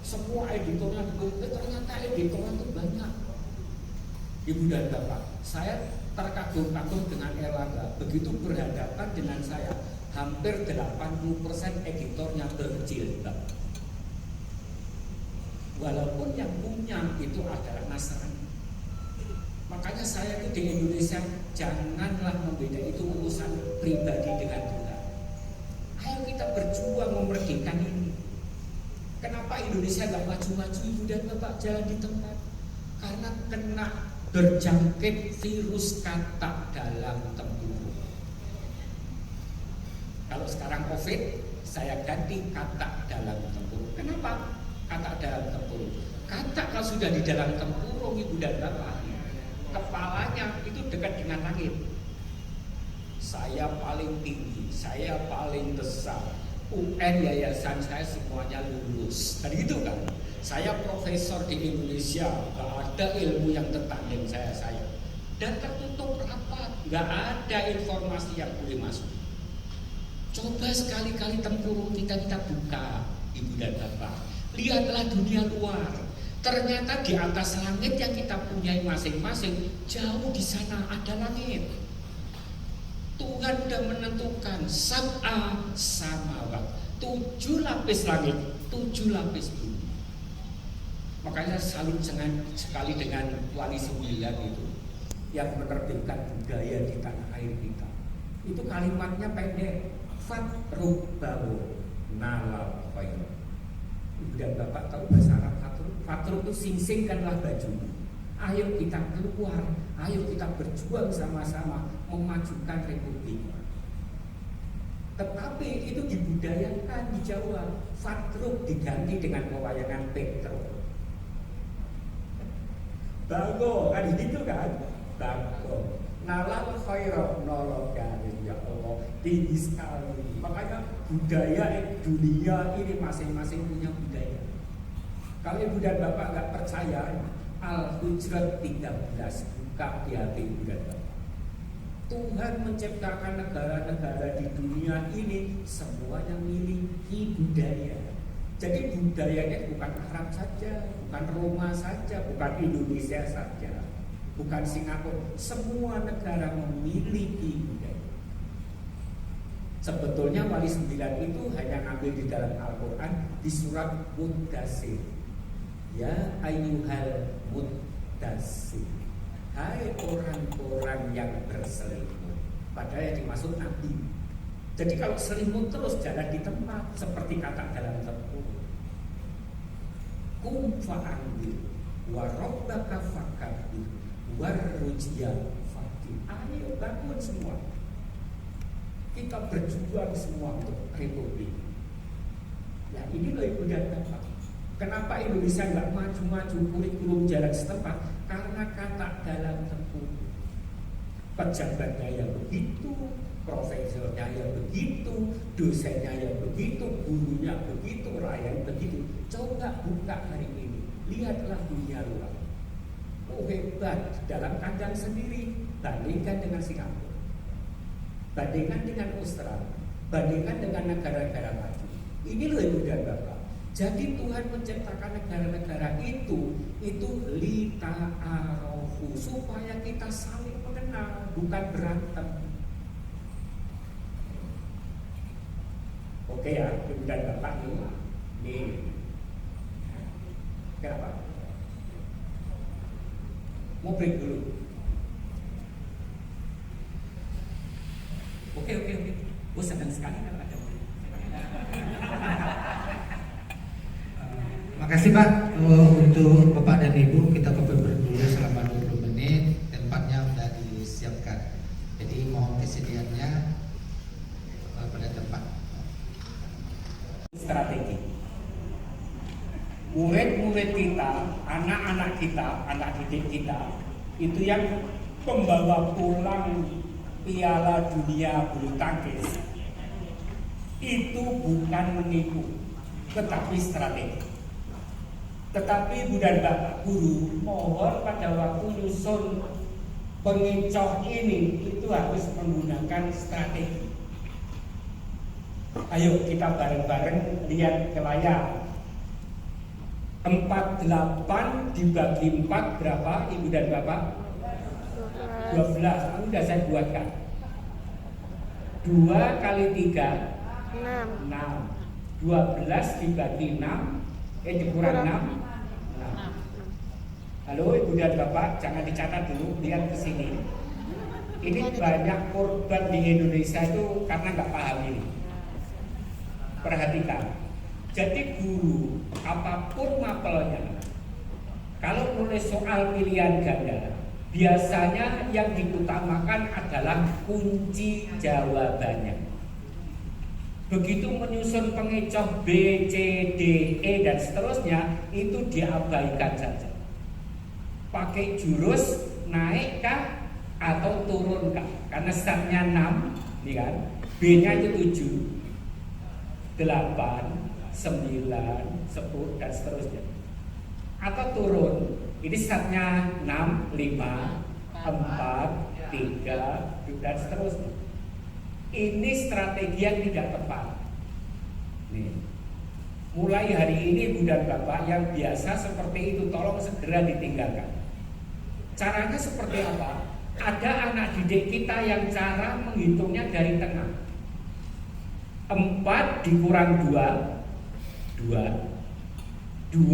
S1: Semua editornya ternyata editornya itu banyak. Ibu dan bapak, saya terkagum-kagum dengan Erlangga. Begitu berhadapan dengan saya, hampir 80% editornya berjilbab. Walaupun yang punya itu adalah Nasrani. Makanya saya itu di Indonesia janganlah membeda itu urusan pribadi dengan Tuhan. Ayo kita berjuang memerdekakan ini. Kenapa Indonesia gak maju-maju ibu dan bapak jalan di tempat? Karena kena berjangkit virus kata dalam tempurung. Kalau sekarang COVID, saya ganti kata dalam tempurung. Kenapa? Kata dalam tempurung. Kata kalau sudah di dalam tempurung ibu dan bapak, kepalanya itu dekat dengan langit. Saya paling tinggi, saya paling besar. UN yayasan saya semuanya lulus. Kan gitu kan? Saya profesor di Indonesia, gak ada ilmu yang tertanding saya. Dan tertutup rapat, gak ada informasi yang boleh masuk. Coba sekali-kali tempurung kita buka, ibu dan bapak. Lihatlah dunia luar. Ternyata di atas langit yang kita punya masing-masing, jauh di sana ada langit. Tuhan sudah menentukan sab'a samawat, 7 lapis langit, 7 lapis bumi. Makanya salut sekali dengan Wali 9 itu yang menerbitkan budaya di tanah air kita. Itu kalimatnya pendek, fatrubbahu nalal khair. Dan bapak tahu bahasa Arab fatrub? Fatrub itu sing-singkanlah baju. Ayo kita keluar, ayo kita berjuang sama-sama memajukan republik. Tetapi itu dibudayakan di Jawa. Fatrub diganti dengan pewayangan Petro. Bago, kan gitu kan? Bago. Nalal khairah nolok ya Allah, tinggi sekali. Makanya budaya dunia ini masing-masing punya budaya. Kalau ibu dan bapak nggak percaya, Al-Hujurat 13 buka di hati ibu dan bapak. Tuhan menciptakan negara-negara di dunia ini semuanya memiliki budaya. Jadi budayanya bukan Arab saja, bukan Roma saja, bukan Indonesia saja, bukan Singapura. Semua negara memiliki budaya. Sebetulnya Wali 9 itu hanya ngambil di dalam Al-Quran di surat Mudassir. Ya ayyuhal mudassir, hai orang-orang yang berselimut. Padahal yang dimaksud Nabi. Jadi kalau selimut terus jalan di tempat, seperti kata dalam tempur, kum fa'andir wa rabbaka fakabbir warujya fakir. Ayo bangun semua. Kita berjuang semua untuk republik. Ya ini loh ibu dan bapak. Kenapa Indonesia nggak maju-maju kurikulum jalan setempat? Karena kata dalam tempur. Pejabatnya yang begitu, profesornya yang begitu, dosennya yang begitu, gurunya begitu, rakyat begitu. Coba buka hari ini, lihatlah dunia luar. Oh hebat dalam kandang sendiri. Bandingkan dengan Singapura, bandingkan dengan Australia, bandingkan dengan negara-negara maju. Ini loh ibu dan bapak. Jadi Tuhan menciptakan negara-negara itu lita'arofu, supaya kita saling mengenal, bukan berantem. Oke ya, ibu dan bapak nih. Kenapa? Mau break dulu. Oke. Gue senang sekali kalau ada.
S2: Makasih Pak. Untuk Bapak dan Ibu kita berdoa selama 20 menit. Tempatnya sudah disiapkan. Jadi mohon kesediaannya pada tempat.
S1: Strategi. Murid-murid kita, anak-anak kita, anak didik kita, itu yang pembawa pulang Piala Dunia bulu tangkis, itu bukan menipu, tetapi strategi. Tetapi Ibu dan Bapak Guru mohon pada waktu nyusun pengecoh ini itu harus menggunakan strategi. Ayo kita bareng-bareng lihat ke layar. 48 dibagi 4 berapa Ibu dan Bapak? 12. Sudah saya buatkan. 2 kali 3 6. 12 dibagi 6 dikurang 6. Halo Ibu dan Bapak, jangan dicatat dulu, lihat ke sini. Ini banyak korban di Indonesia itu karena nggak paham ini. Perhatikan. Jadi guru apapun mapelnya, kalau nulis soal pilihan ganda, biasanya yang diutamakan adalah kunci jawabannya. Begitu menyusun pengecoh B, C, D, E dan seterusnya, itu diabaikan saja. Pakai jurus naik kah atau turun kah? Karena startnya 6, nih kan? B-nya itu 7, 8, 9, 10 dan seterusnya. Atau turun. Ini startnya 6, 5, 4, 3 dan seterusnya. Ini strategi yang tidak tepat. Nih. Mulai hari ini Ibu dan Bapak yang biasa seperti itu tolong segera ditinggalkan. Caranya seperti apa? Ada anak didik kita yang cara menghitungnya dari tengah. 4 dikurang 2 2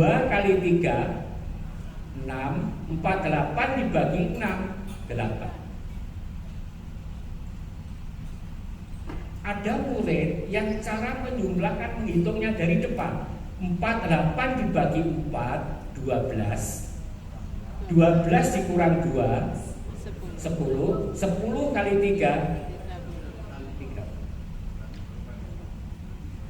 S1: kali 3 6 48 dibagi 6 8. Ada murid yang cara menjumlahkan menghitungnya dari depan. 48 dibagi 4 12 12 dikurang 2 10 10 kali 3.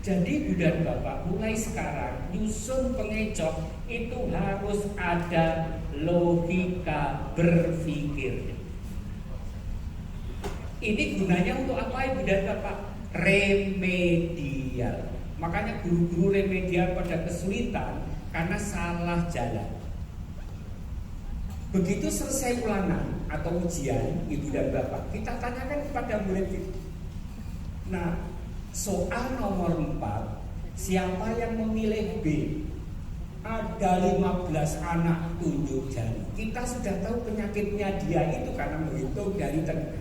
S1: Jadi Ibu dan Bapak mulai sekarang nyusun pengecoh itu harus ada logika berpikir. Ini gunanya untuk apa Ibu dan Bapak? Remedial. Makanya guru-guru remedial pada kesulitan karena salah jalan. Begitu selesai ulangan atau ujian Ibu dan Bapak, kita tanyakan kepada murid kita. Nah, soal nomor 4, siapa yang memilih B? Ada 15 anak tunjuk jari. Kita sudah tahu penyakitnya dia itu karena menghitung dari tengah.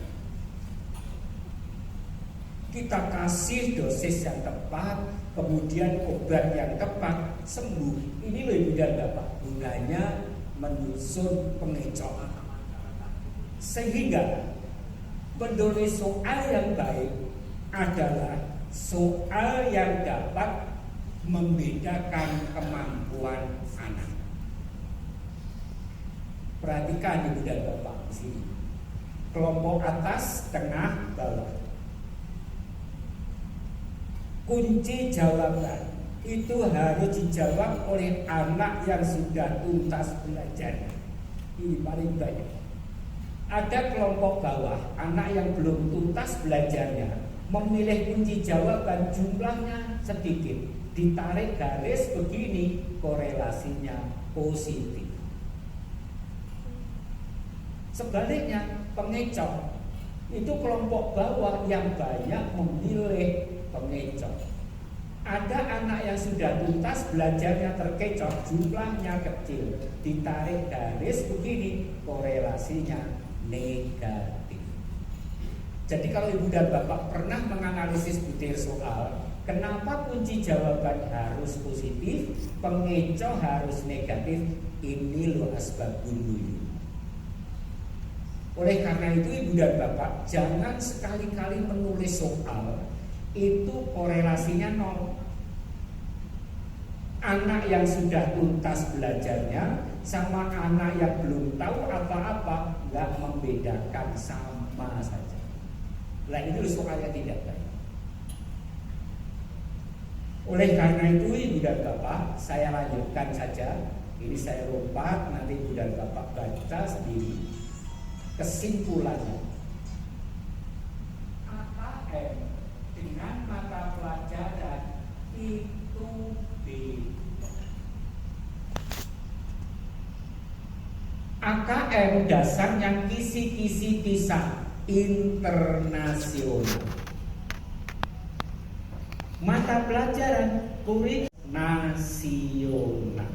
S1: Kita kasih dosis yang tepat, kemudian obat yang tepat, sembuh. Ini loh Ibu dan Bapak, gunanya menyusun pengecoh. Sehingga menulis soal yang baik adalah soal yang dapat membedakan kemampuan anak. Perhatikan Ibu dan Bapak di sini. Kelompok atas, tengah, bawah. Kunci jawaban itu harus dijawab oleh anak yang sudah tuntas belajar. Ini paling banyak. Ada kelompok bawah, anak yang belum tuntas belajarnya, memilih kunci jawaban jumlahnya sedikit. Ditarik garis begini, korelasinya positif. Sebaliknya, pengecoh itu kelompok bawah yang banyak memilih pengecoh. Ada anak yang sudah tuntas belajarnya terkecoh, jumlahnya kecil. Ditarik garis begini, korelasinya negatif. Jadi kalau Ibu dan Bapak pernah menganalisis butir soal, kenapa kunci jawaban harus positif, pengecoh harus negatif? Ini loh asbabun nuzul. Oleh karena itu Ibu dan Bapak jangan sekali-kali menulis soal itu korelasinya 0. Anak yang sudah tuntas belajarnya sama anak yang belum tahu apa-apa nggak membedakan, sama saja. Nah itu soalnya tidak baik. Oleh karena itu Ibu dan Bapak, saya lanjutkan saja. Ini saya lompat, nanti Ibu dan Bapak baca sendiri. Kesimpulannya, AKM dengan mata pelajaran itu beda. AKM dasarnya kisi-kisi kisah internasional. Mata pelajaran kurik nasional.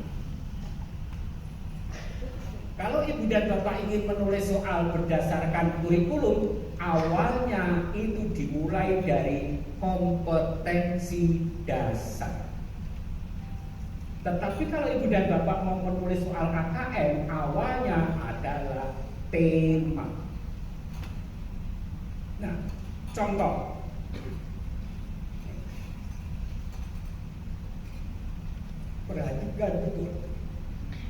S1: Kalau Ibu dan Bapak ingin menulis soal berdasarkan kurikulum, awalnya itu dimulai dari kompetensi dasar. Tetapi kalau Ibu dan Bapak mau menulis soal KKM, awalnya adalah tema. Nah, contoh. Perhatikan betul.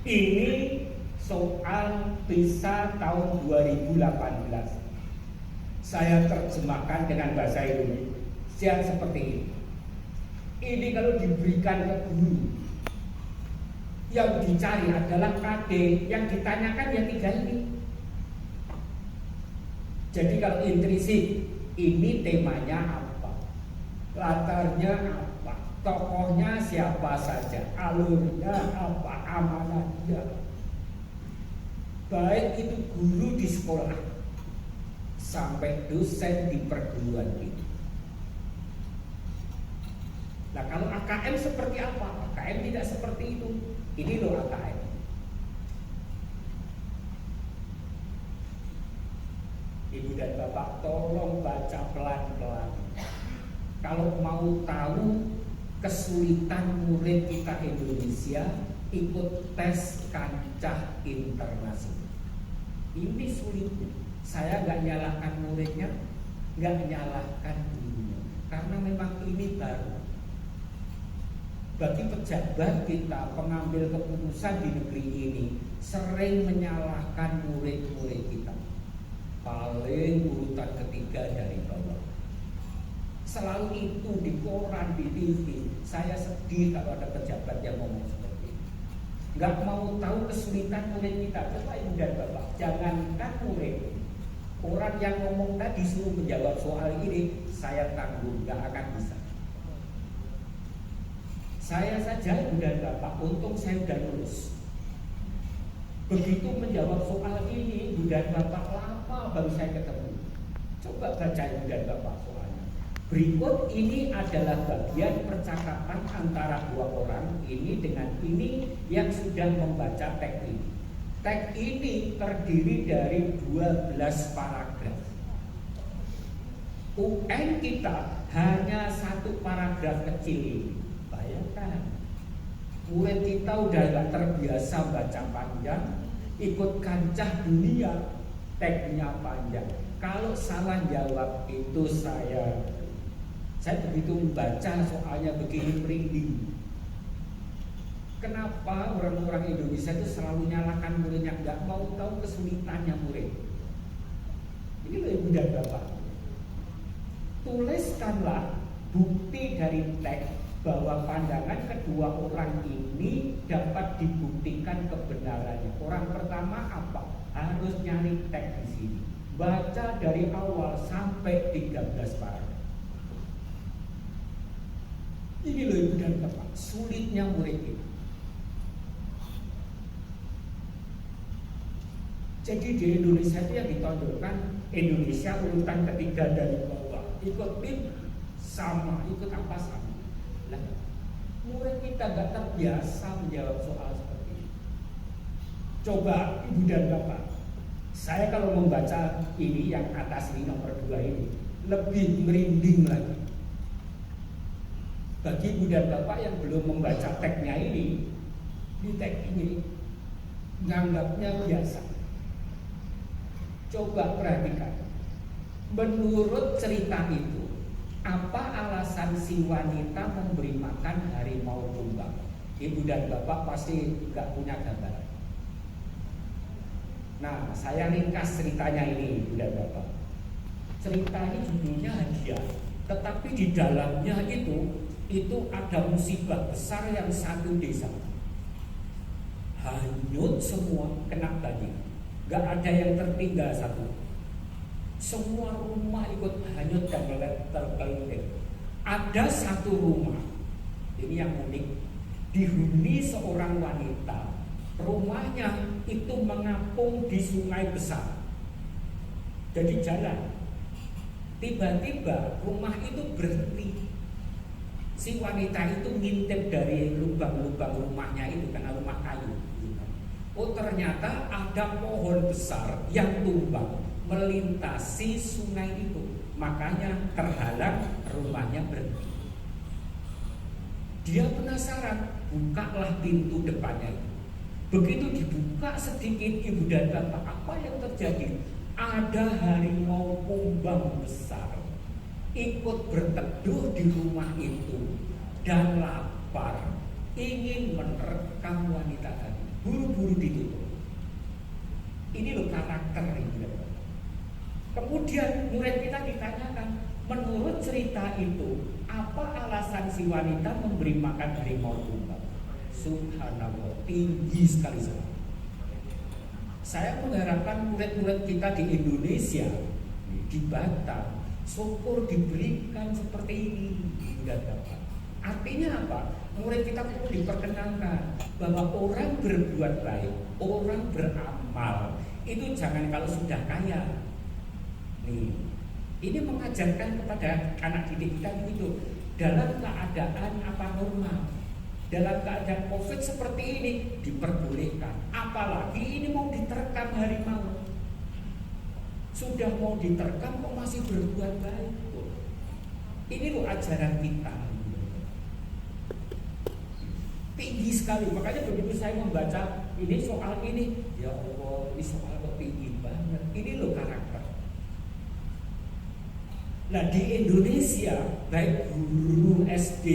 S1: Ini soal PISA tahun 2018. Saya terjemahkan dengan bahasa Indonesia seperti ini. Ini kalau diberikan ke guru, yang dicari adalah KD, yang ditanyakan ya 3 ini. Jadi kalau intrinsik, ini temanya apa? Latarnya apa? Tokohnya siapa saja? Alurnya apa? Amanatnya. Baik itu guru di sekolah sampai dosen di perguruan tinggi. Nah kalau AKM seperti apa? AKM tidak seperti itu. Ini loh AKM. Ibu dan Bapak tolong baca pelan-pelan. Kalau mau tahu kesulitan murid kita Indonesia, ikut tes kancah internasional. Ini sulitnya. Saya nggak nyalahkan muridnya, nggak nyalahkan gurunya, karena memang ini baru. Bagi pejabat kita, pengambil keputusan di negeri ini, sering menyalahkan murid-murid kita. Paling urutan ketiga dari bawah. Selalu itu di koran, di TV. Saya sedih kalau ada pejabat yang ngomong seperti itu. Nggak mau tahu kesulitan murid kita. Coba Ibu dan Bapak, jangankan murid, orang yang ngomong tadi suruh menjawab soal ini, saya tanggung, nggak akan bisa. Saya saja Ibu dan Bapak, untung saya udah lulus. Begitu menjawab soal ini, Ibu dan Bapak lama baru saya ketemu. Coba baca Ibu dan Bapak soalnya. Berikut ini adalah bagian percakapan antara 2 orang ini dengan ini yang sudah membaca teks ini. Teks ini terdiri dari 12 paragraf. UN kita hanya 1 paragraf kecil ini. Bayangkan, murid kita udah gak terbiasa baca panjang, ikut kancah dunia, teksnya panjang. Kalau salah jawab itu saya begitu membaca soalnya begini merinding. Kenapa orang-orang Indonesia itu selalu nyalakan muridnya, nggak mau tahu kesulitannya murid? Ini loh Ibu dan Bapak. Tuliskanlah bukti dari teks bahwa pandangan kedua orang ini dapat dibuktikan kebenarannya. Orang pertama apa? Harus nyari teks di sini. Baca dari awal sampai 13 paragraf. Ini loh Ibu dan Bapak, sulitnya murid itu. Jadi di Indonesia itu yang ditonjolkan Indonesia urutan ketiga dari bawah. Ikut PIB sama, ikut apa sama. Nah, murid kita gak terbiasa menjawab soal seperti ini. Coba Ibu dan Bapak, saya kalau membaca ini yang atas ini nomor 2 ini lebih merinding lagi. Bagi Ibu dan Bapak yang belum membaca teksnya ini, di teks ini nganggapnya biasa. Coba perhatikan. Menurut cerita itu, apa alasan si wanita memberi makan harimau tumbang? Ibu dan Bapak pasti nggak punya gambaran. Nah, saya ringkas ceritanya ini, Ibu dan Bapak. Cerita ini judulnya Hadiah, tetapi di dalamnya itu ada musibah besar yang satu desa hanyut semua, kena banjir, gak ada yang tertinggal satu. Semua rumah ikut hanyut dan tergelincir. Ada satu rumah, ini yang unik, dihuni seorang wanita. Rumahnya itu mengapung di sungai besar, jadi jalan. Tiba-tiba rumah itu berhenti. Si wanita itu ngintip dari lubang-lubang rumahnya itu, karena rumah kayu. Oh, ternyata ada pohon besar yang tumbang melintasi sungai itu, makanya terhalang, rumahnya berhenti. Dia penasaran, bukalah pintu depannya itu. Begitu dibuka sedikit, ibu dan bapak, apa yang terjadi? Ada harimau kumbang besar ikut berteduh di rumah itu dan lapar, ingin menerkam wanita tadi. Buru-buru ditutup. Ini loh karakter ini. Kemudian murid kita ditanyakan, menurut cerita itu, apa alasan si wanita memberi makan harimau kumbang? Subhanallah, tinggi sekali saya. Saya mengharapkan murid-murid kita di Indonesia, di Batam, syukur diberikan seperti ini. Artinya apa? Murid kita perlu diperkenalkan bahwa orang berbuat baik, orang beramal, itu jangan kalau sudah kaya. Nih, ini mengajarkan kepada anak didik kita itu dalam keadaan apa normal. Dalam keadaan COVID seperti ini diperbolehkan. Apalagi ini mau diterkam harimau. Sudah mau diterkam kok masih berbuat baik. Ini loh ajaran kita. Tinggi sekali. Makanya begitu saya membaca ini soal ini, ya Allah, ini soal kok tinggi banget. Ini loh karakter. Nah, di Indonesia baik guru SD,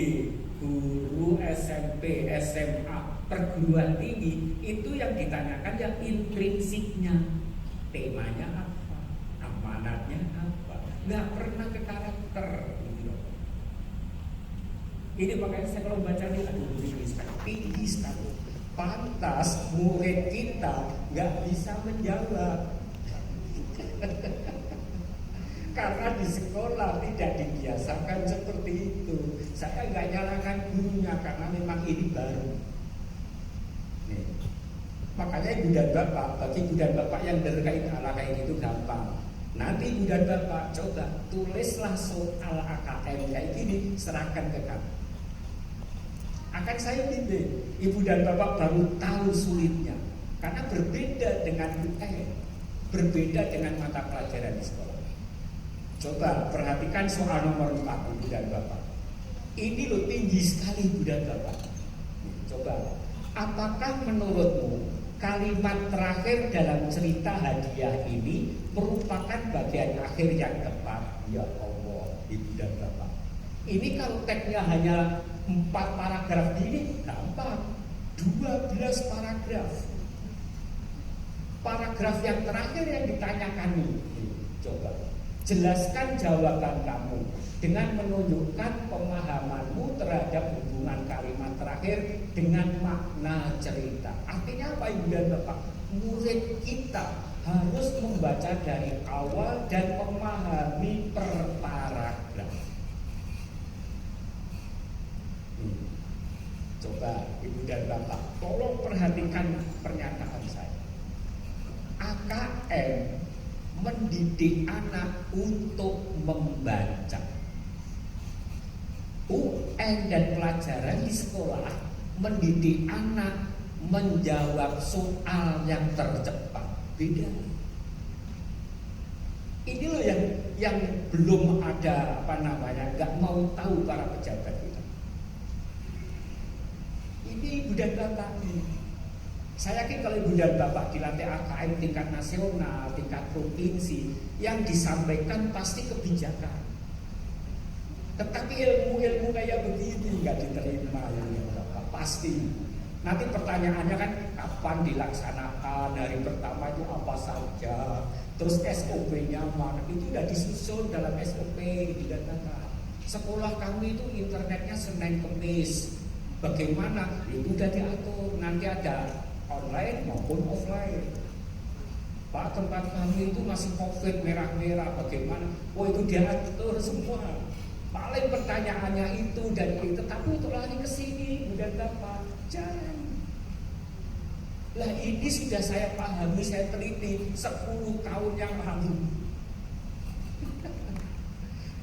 S1: guru SMP, SMA, perguruan tinggi itu yang ditanyakan yang intrinsiknya, temanya apa, amanatnya apa, nggak pernah ke karakter. Ini makanya saya kalau baca ini aduh tinggi sekali. Pantas murid kita nggak bisa menjawab karena di sekolah tidak dibiasakan seperti itu. Saya nggak nyalakan gurunya karena memang ini baru. Nih. Makanya ibu dan bapak, bagi ibu dan bapak yang terkait ala kayak gitu gampang. Nanti ibu dan bapak coba tulislah soal AKM kayak gini, serahkan ke kami. Akan saya bimbing, ibu dan bapak baru tahu sulitnya, karena berbeda dengan UTM, berbeda dengan mata pelajaran di sekolah. Coba perhatikan soal nomor 4 ibu dan bapak. Ini loh tinggi sekali ibu dan bapak. Coba, apakah menurutmu kalimat terakhir dalam cerita hadiah ini merupakan bagian akhir yang tepat? Ya Allah, ibu dan bapak. Ini kalau teksnya hanya 4 paragraf ini gampang. 12 paragraf. Paragraf yang terakhir yang ditanyakan ini, coba jelaskan jawaban kamu dengan menunjukkan pemahamanmu terhadap hubungan kalimat terakhir dengan makna cerita. Artinya apa ibu dan bapak? Murid kita harus membaca dari awal dan memahami per paragraf. Coba ibu dan bapak, tolong perhatikan pernyataan saya. AKM mendidik anak untuk membaca. UN dan pelajaran di sekolah mendidik anak menjawab soal yang tercepat. Beda. Ini loh yang belum ada nggak mau tahu para pejabat kita. Ini ibu dan bapak ini. Saya yakin kalau ibu dan bapak dilatih AKM tingkat nasional, tingkat provinsi, yang disampaikan pasti kebijakan. Tetapi ilmu-ilmu kayak begini nggak diterima ya bapak, pasti. Nanti pertanyaannya kan kapan dilaksanakan, hari pertama itu apa saja, terus SOP-nya mana, itu sudah disusun dalam SOP, dikatakan sekolah kami itu internetnya Senin Kemis, bagaimana, itu sudah diatur, nanti ada online maupun offline. Pak, tempat kami itu masih COVID merah-merah, bagaimana, oh itu diatur semua. Paling pertanyaannya itu dan itu, tapi untuk lari ke sini, udah apa? Jangan. Lah ini sudah saya pahami, saya teliti 10 tahun yang lalu.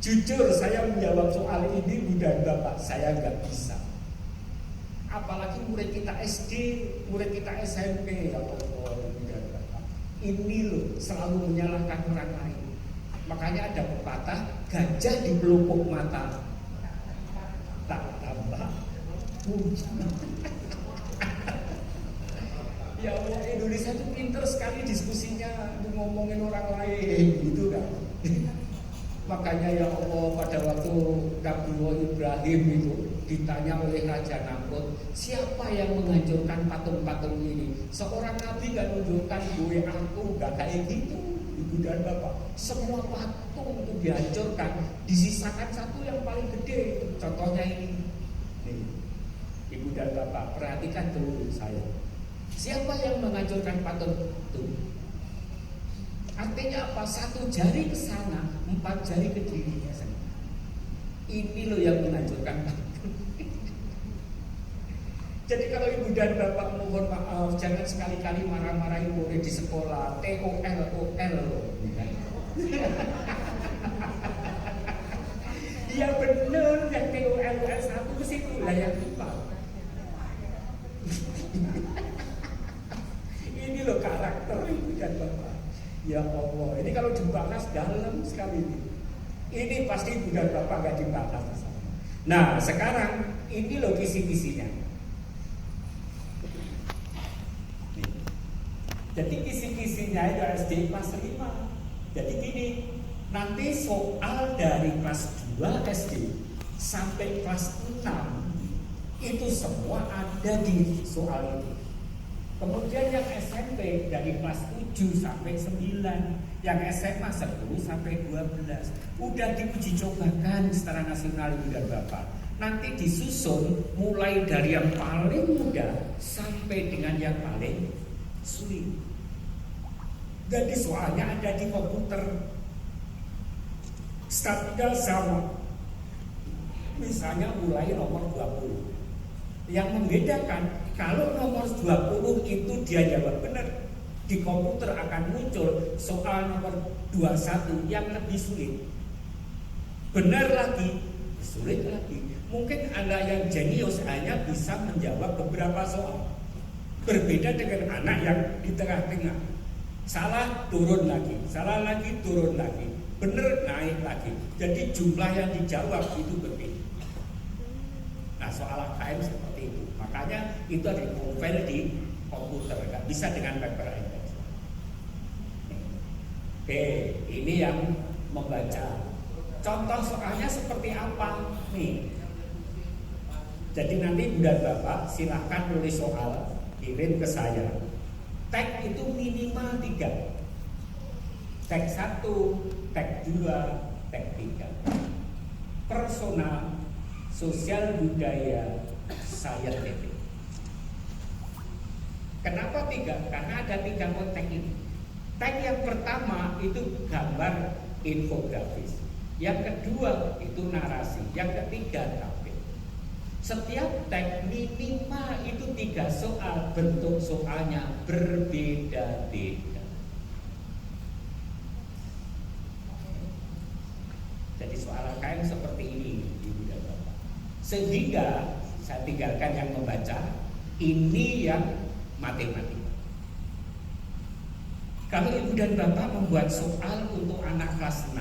S1: Jujur saya menjawab soal ini Bunda Bapak, saya nggak bisa. Apalagi murid kita SD, murid kita SMP, ya Allah, Bunda Bapak. Ini loh selalu menyalahkan orang lain. Makanya ada pepatah, gajah di pelupuk mata tak tambah ya Allah, Indonesia itu pinter sekali diskusinya, ngomongin orang lain gitu kan. Makanya ya Allah, pada waktu Nabi Ibrahim itu ditanya oleh Raja Namrud, siapa yang menghancurkan patung-patung ini? Seorang nabi gak menunjukkan gue aku, gak kayak gitu. Ibu dan Bapak, semua patung itu dihancurkan, disisakan satu yang paling gede. Contohnya ini. Nih, Ibu dan Bapak, perhatikan dulu saya. Siapa yang menghancurkan patung itu? Artinya apa? 1 jari ke sana, 4 jari ke dirinya sana. Ini loh yang menghancurkan patung. Jadi kalau Ibu dan Bapak mohon maaf, jangan sekali-kali marah-marahin murid di sekolah. TOL loh. Iya bener, yang TOL 1 ke situ lah yang lupa. Ini loh karakter Ibu dan Bapak. Ya Allah, ini kalau dibahas dalam sekali ini. Ini pasti Ibu dan Bapak gak dibahas. Nah sekarang ini loh kisi-kisinya. Jadi kisi-kisinya itu SD kelas 5. Jadi gini, nanti soal dari kelas 2 SD sampai kelas 6 itu semua ada di soal itu. Kemudian yang SMP dari kelas 7 sampai 9, yang SMA 10 sampai 12 udah diuji cobakan secara nasional Ibu dan Bapak. Nanti disusun mulai dari yang paling mudah sampai dengan yang paling sulit. Jadi soalnya ada di komputer. Startnya sama. Misalnya mulai nomor 20. Yang membedakan kalau nomor 20 itu dia jawab benar, di komputer akan muncul soal nomor 21 yang lebih sulit. Benar lagi, sulit lagi. Mungkin Anda yang jenius hanya bisa menjawab beberapa soal. Berbeda dengan anak yang di tengah-tengah. Salah turun lagi, salah lagi turun lagi, benar naik lagi. Jadi jumlah yang dijawab itu berbeda. Nah soal AKM seperti itu. Makanya itu ada profil di komputer, nggak bisa dengan paper index. Oke, ini yang membaca. Contoh soalnya seperti apa nih? Jadi nanti Ibu dan Bapak silahkan tulis soal, kirim ke saya. Tag itu minimal 3. Tag 1, tag 2, tag 3. Personal, sosial budaya, saintifik. Kenapa 3? Karena ada 3 konteks ini. Tag yang pertama itu gambar infografis. Yang kedua itu narasi. Yang ketiga grafik. Setiap tag minimal itu 3 soal, bentuk soalnya berbeda-beda. Jadi soal AKM seperti ini, Ibu dan Bapak. Sehingga saya tinggalkan yang membaca, ini yang matematika. Kalau Ibu dan Bapak membuat soal untuk anak kelas 6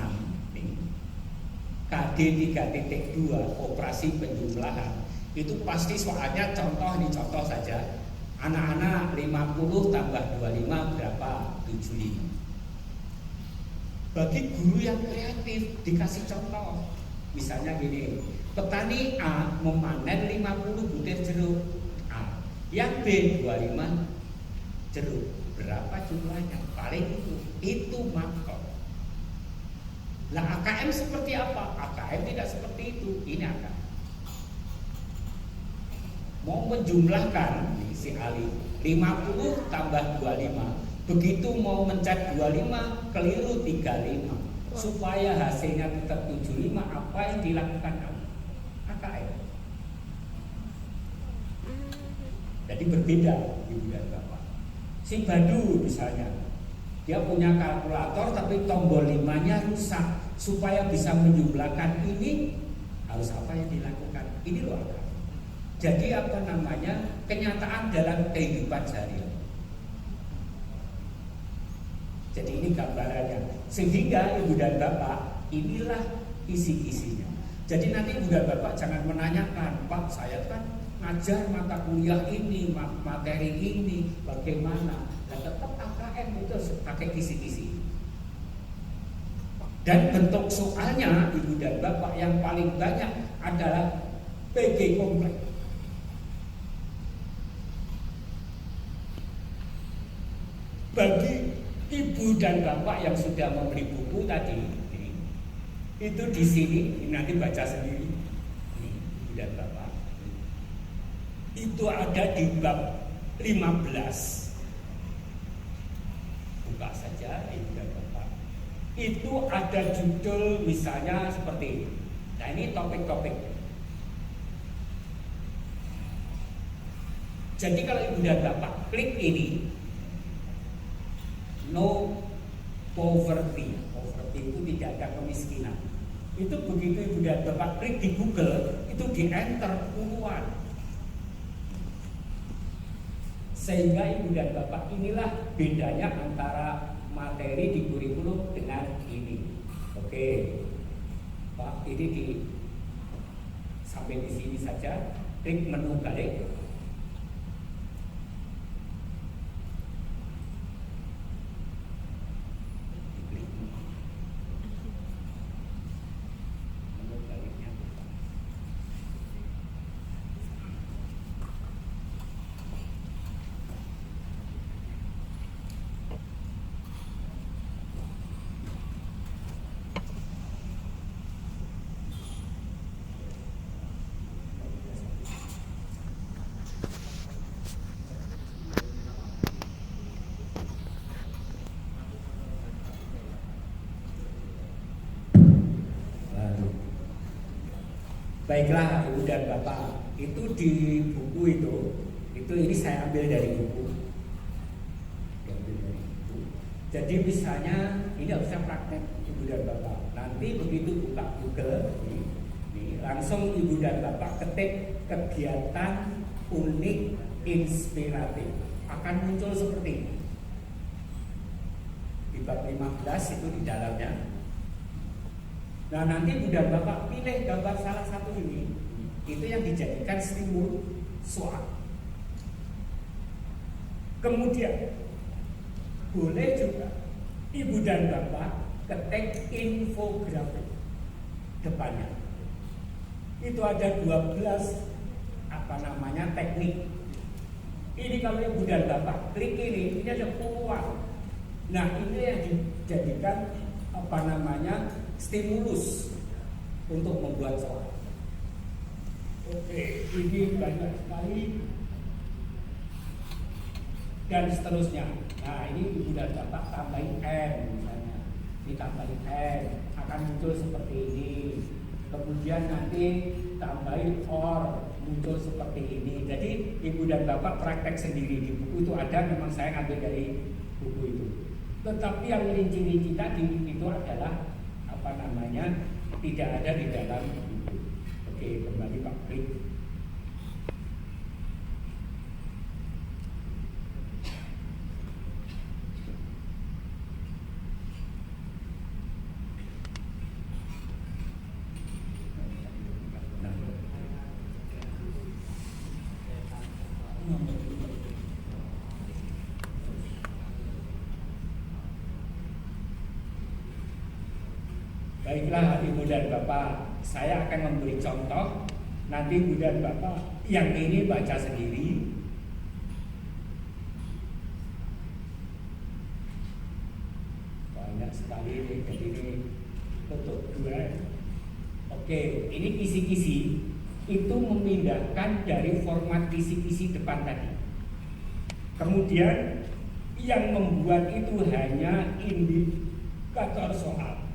S1: nih, KD 3.2 operasi penjumlahan, itu pasti soalnya contoh saja. Anak-anak 50 tambah 25 berapa? 75. Bagi guru yang kreatif dikasih contoh. Misalnya gini, petani A memanen 50 butir jeruk A. Yang B 25 jeruk. Berapa jumlahnya? Paling itu mangkok. Nah AKM seperti apa? AKM tidak seperti itu. Ini AKM. Mau menjumlahkan si Ali 50 tambah 25. Begitu mau mencet 25 keliru 35. Supaya hasilnya tetap 75, apa yang dilakukan AKM? Jadi berbeda Ibu dan Bapak. Si Badu misalnya, dia punya kalkulator tapi tombol 5-nya rusak. Supaya bisa menjumlahkan ini, harus apa yang dilakukan? Ini loh AKM. Jadi apa namanya, kenyataan dalam kehidupan sehari-hari. Jadi ini gambarannya. Sehingga Ibu dan Bapak, inilah isi-isinya. Jadi nanti Ibu dan Bapak jangan menanyakan, Pak saya kan ngajar mata kuliah ini, materi ini, bagaimana? Dan tetap AKM itu pakai kisi-kisi. Dan bentuk soalnya Ibu dan Bapak yang paling banyak adalah PG kompleks. Bagi Ibu dan Bapak yang sudah membeli buku tadi, itu di sini nanti baca sendiri. Ibu dan Bapak, itu ada di bab 15. Buka saja Ibu dan Bapak. Itu ada judul misalnya seperti ini. Nah ini topik-topik. Jadi kalau Ibu dan Bapak klik ini, no poverty. Poverty itu tidak ada kemiskinan. Itu begitu Ibu dan Bapak klik di Google, itu di enter puluhan. Sehingga Ibu dan Bapak inilah bedanya antara materi di kurikulum dengan ini. Oke, Pak, ini sampai di sini saja. Klik menu balik. Baiklah Ibu dan Bapak, itu di buku itu ini saya ambil dari buku. Jadi misalnya ini harusnya praktek Ibu dan Bapak. Nanti begitu buka Google, ini langsung Ibu dan Bapak ketik kegiatan unik inspiratif, akan muncul seperti ini. Di bab 15 itu di dalamnya. Nah nanti Ibu dan Bapak pilih gambar salah satu ini, itu yang dijadikan stimul soal. Kemudian boleh juga Ibu dan Bapak ketik infografik depannya. Itu ada 12 teknik. Ini kalau Ibu dan Bapak klik ini ada puluhan. Nah ini yang dijadikan stimulus untuk membuat soal. Oke, ini banyak sekali dan seterusnya. Nah ini Ibu dan Bapak tambahin M misalnya, ditambahin M akan muncul seperti ini. Kemudian nanti tambahin OR muncul seperti ini. Jadi Ibu dan Bapak praktek sendiri di buku itu ada, memang saya ngambil dari buku itu. Tetapi yang rinci-rinci tadi itu adalah tidak ada di dalam buku. Oke, kembali Pak Klik. Baiklah Ibu dan Bapak, saya akan memberi contoh. Nanti Ibu dan Bapak yang ini baca sendiri, banyak sekali ini. Jadi ini foto dua. Oke, ini kisi-kisi itu memindahkan dari format kisi-kisi depan tadi. Kemudian yang membuat itu hanya indikator soal.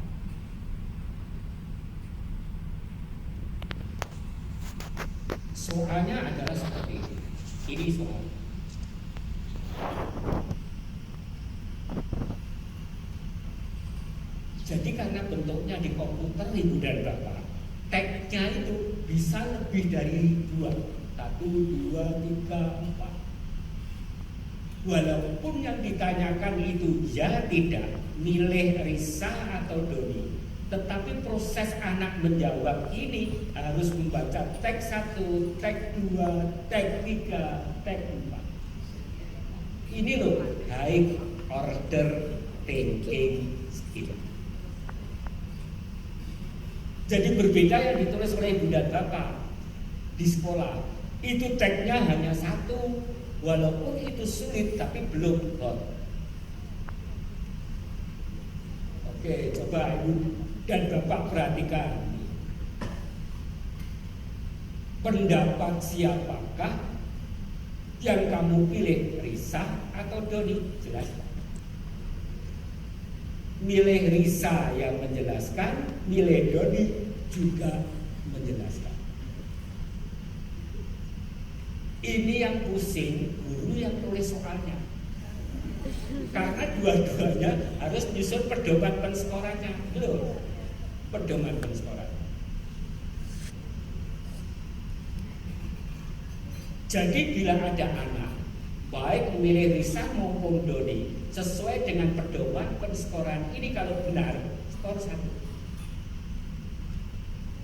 S1: Soalnya adalah seperti ini. Ini soal. Jadi karena bentuknya di komputer, Ibu dan Bapak, tagnya itu bisa lebih dari 2. 1, 2, 3, 4. Walaupun yang ditanyakan itu ya tidak, milih Risa atau Doni, tetapi proses anak menjawab ini harus membaca tag 1, tag 2, tag 3, tag 4. Ini loh high order thinking skill. Jadi berbeda yang ditulis oleh Ibu dan Bapak di sekolah. Itu tagnya hanya 1, walaupun itu sulit tapi belum hot. Oke, coba Ibu dan Bapak perhatikan. Pendapat siapakah yang kamu pilih, Risa atau Doni? Jelaskan. Milih Risa yang menjelaskan, milih Doni juga menjelaskan. Ini yang pusing guru yang tulis soalnya, karena dua-duanya harus nyusun pedoman penskorannya. Loh, pedoman penskoran. Jadi bila ada anak baik memilih Risa maupun Doni sesuai dengan pedoman penskoran ini, kalau benar skor 1,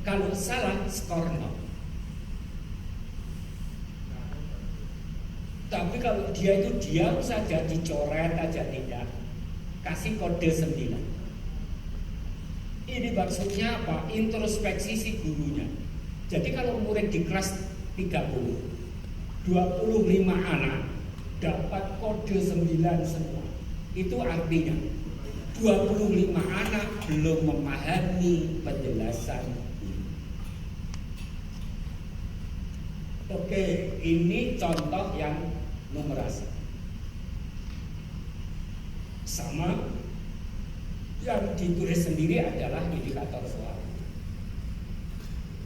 S1: kalau salah skor 0. Tapi kalau dia itu diam saja, dicoret aja tidak, kasih kode 9. Ini maksudnya apa? Introspeksi si gurunya. Jadi kalau murid di kelas 30, 25 anak dapat kode 9 semua. Itu artinya 25 anak belum memahami penjelasan ini. Oke, ini contoh yang numerasi. Sama yang ditulis sendiri adalah indikator soal.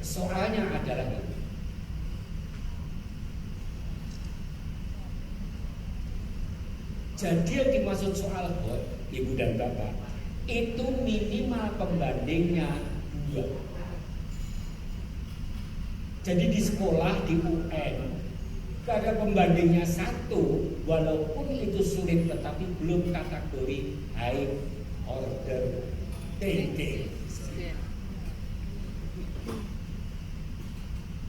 S1: Soalnya adalah ini. Jadi yang dimaksud soal hot, Ibu dan Bapak, itu minimal pembandingnya 2. Jadi di sekolah, di UN, karena pembandingnya 1, walaupun itu sulit tetapi belum kategori high order thinking.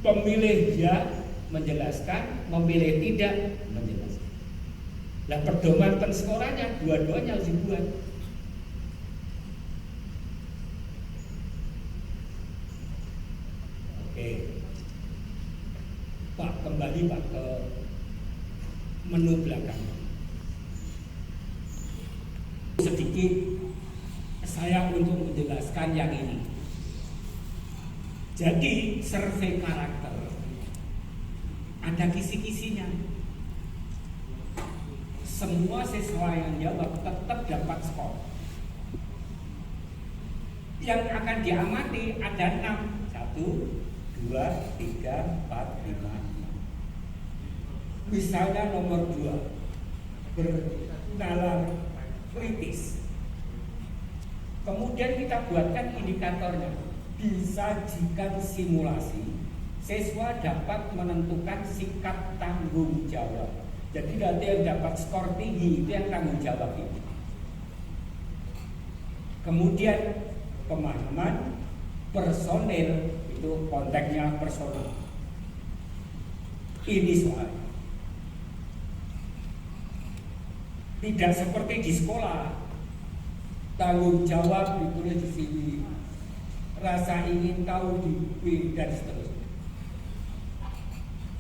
S1: Pemilih ya menjelaskan, memilih tidak menjelaskan. Nah, pedoman penskorannya dua-duanya harus dibuat. Oke, Pak, kembali Pak ke menu belakang. Sedikit saya untuk menjelaskan yang ini. Jadi survei karakter ada kisi-kisinya. Semua siswa yang jawab tetap dapat skor. Yang akan diamati ada 6. 1, 2, 3, 4, 5. Misalnya nomor 2, bernalar kritis. Kemudian kita buatkan indikatornya. Disajikan simulasi, siswa dapat menentukan sikap tanggung jawab. Jadi nanti yang dapat skor tinggi itu yang tanggung jawab itu. Kemudian pemahaman personil, itu konteksnya personal. Ini soal. Tidak seperti di sekolah, tanggung jawab ditulis di sini, rasa ingin tahu di B dan seterusnya.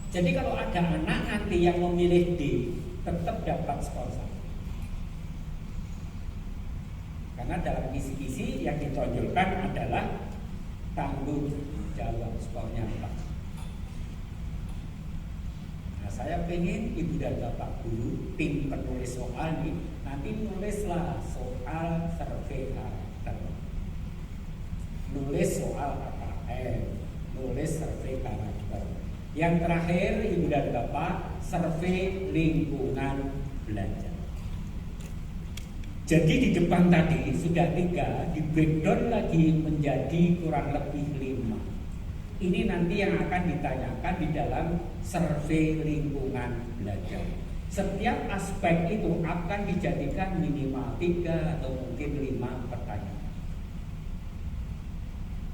S1: Jadi kalau ada anak nanti yang memilih D, tetap dapat skor 1. Karena dalam kisi-kisi yang ditonjolkan adalah tanggung jawab skornya 4. Nah, saya pengen Ibu dan Bapak guru, tim penulis soal nih, nanti nulislah soal survei karakter, nulis soal KKN, nulis survei karakter. Yang terakhir Ibu dan Bapak, survei lingkungan belajar. Jadi di depan tadi sudah 3, di breakdown lagi menjadi kurang lebih 5. Ini nanti yang akan ditanyakan di dalam survei lingkungan belajar. Setiap aspek itu akan dijadikan minimal 3 atau mungkin 5 pertanyaan.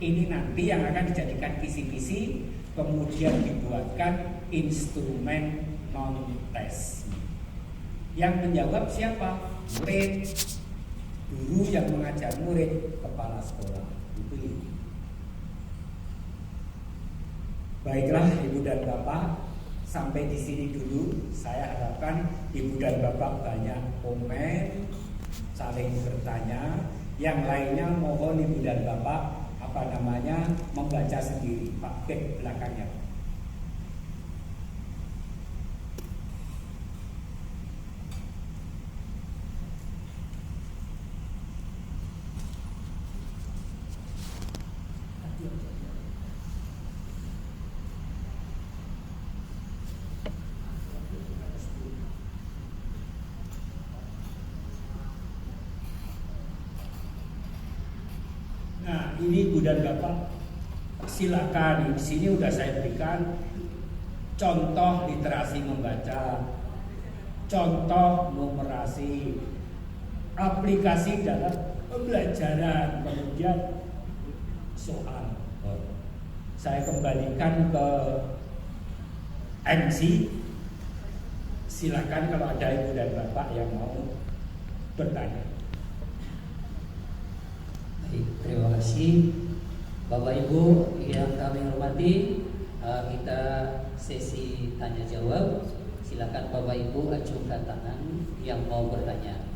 S1: Ini nanti yang akan dijadikan kisi-kisi, kemudian dibuatkan instrumen non-tes. Yang menjawab siapa? Murid, guru yang mengajar murid, kepala sekolah. Itu ini. Baiklah Ibu dan Bapak, sampai di sini dulu. Saya harapkan Ibu dan Bapak banyak komen, saling bertanya. Yang lainnya mohon Ibu dan Bapak membaca sendiri. Pak Bek belakangnya. Nah, ini Ibu dan Bapak, silakan. Di sini udah saya berikan contoh literasi membaca, contoh numerasi, aplikasi dalam pembelajaran, kemudian soal. Saya kembalikan ke MC. Silakan kalau ada Ibu dan Bapak yang mau bertanya.
S3: Terima kasih Bapak Ibu yang kami hormati. Kita sesi tanya jawab. Silakan Bapak Ibu acungkan tangan yang mau bertanya.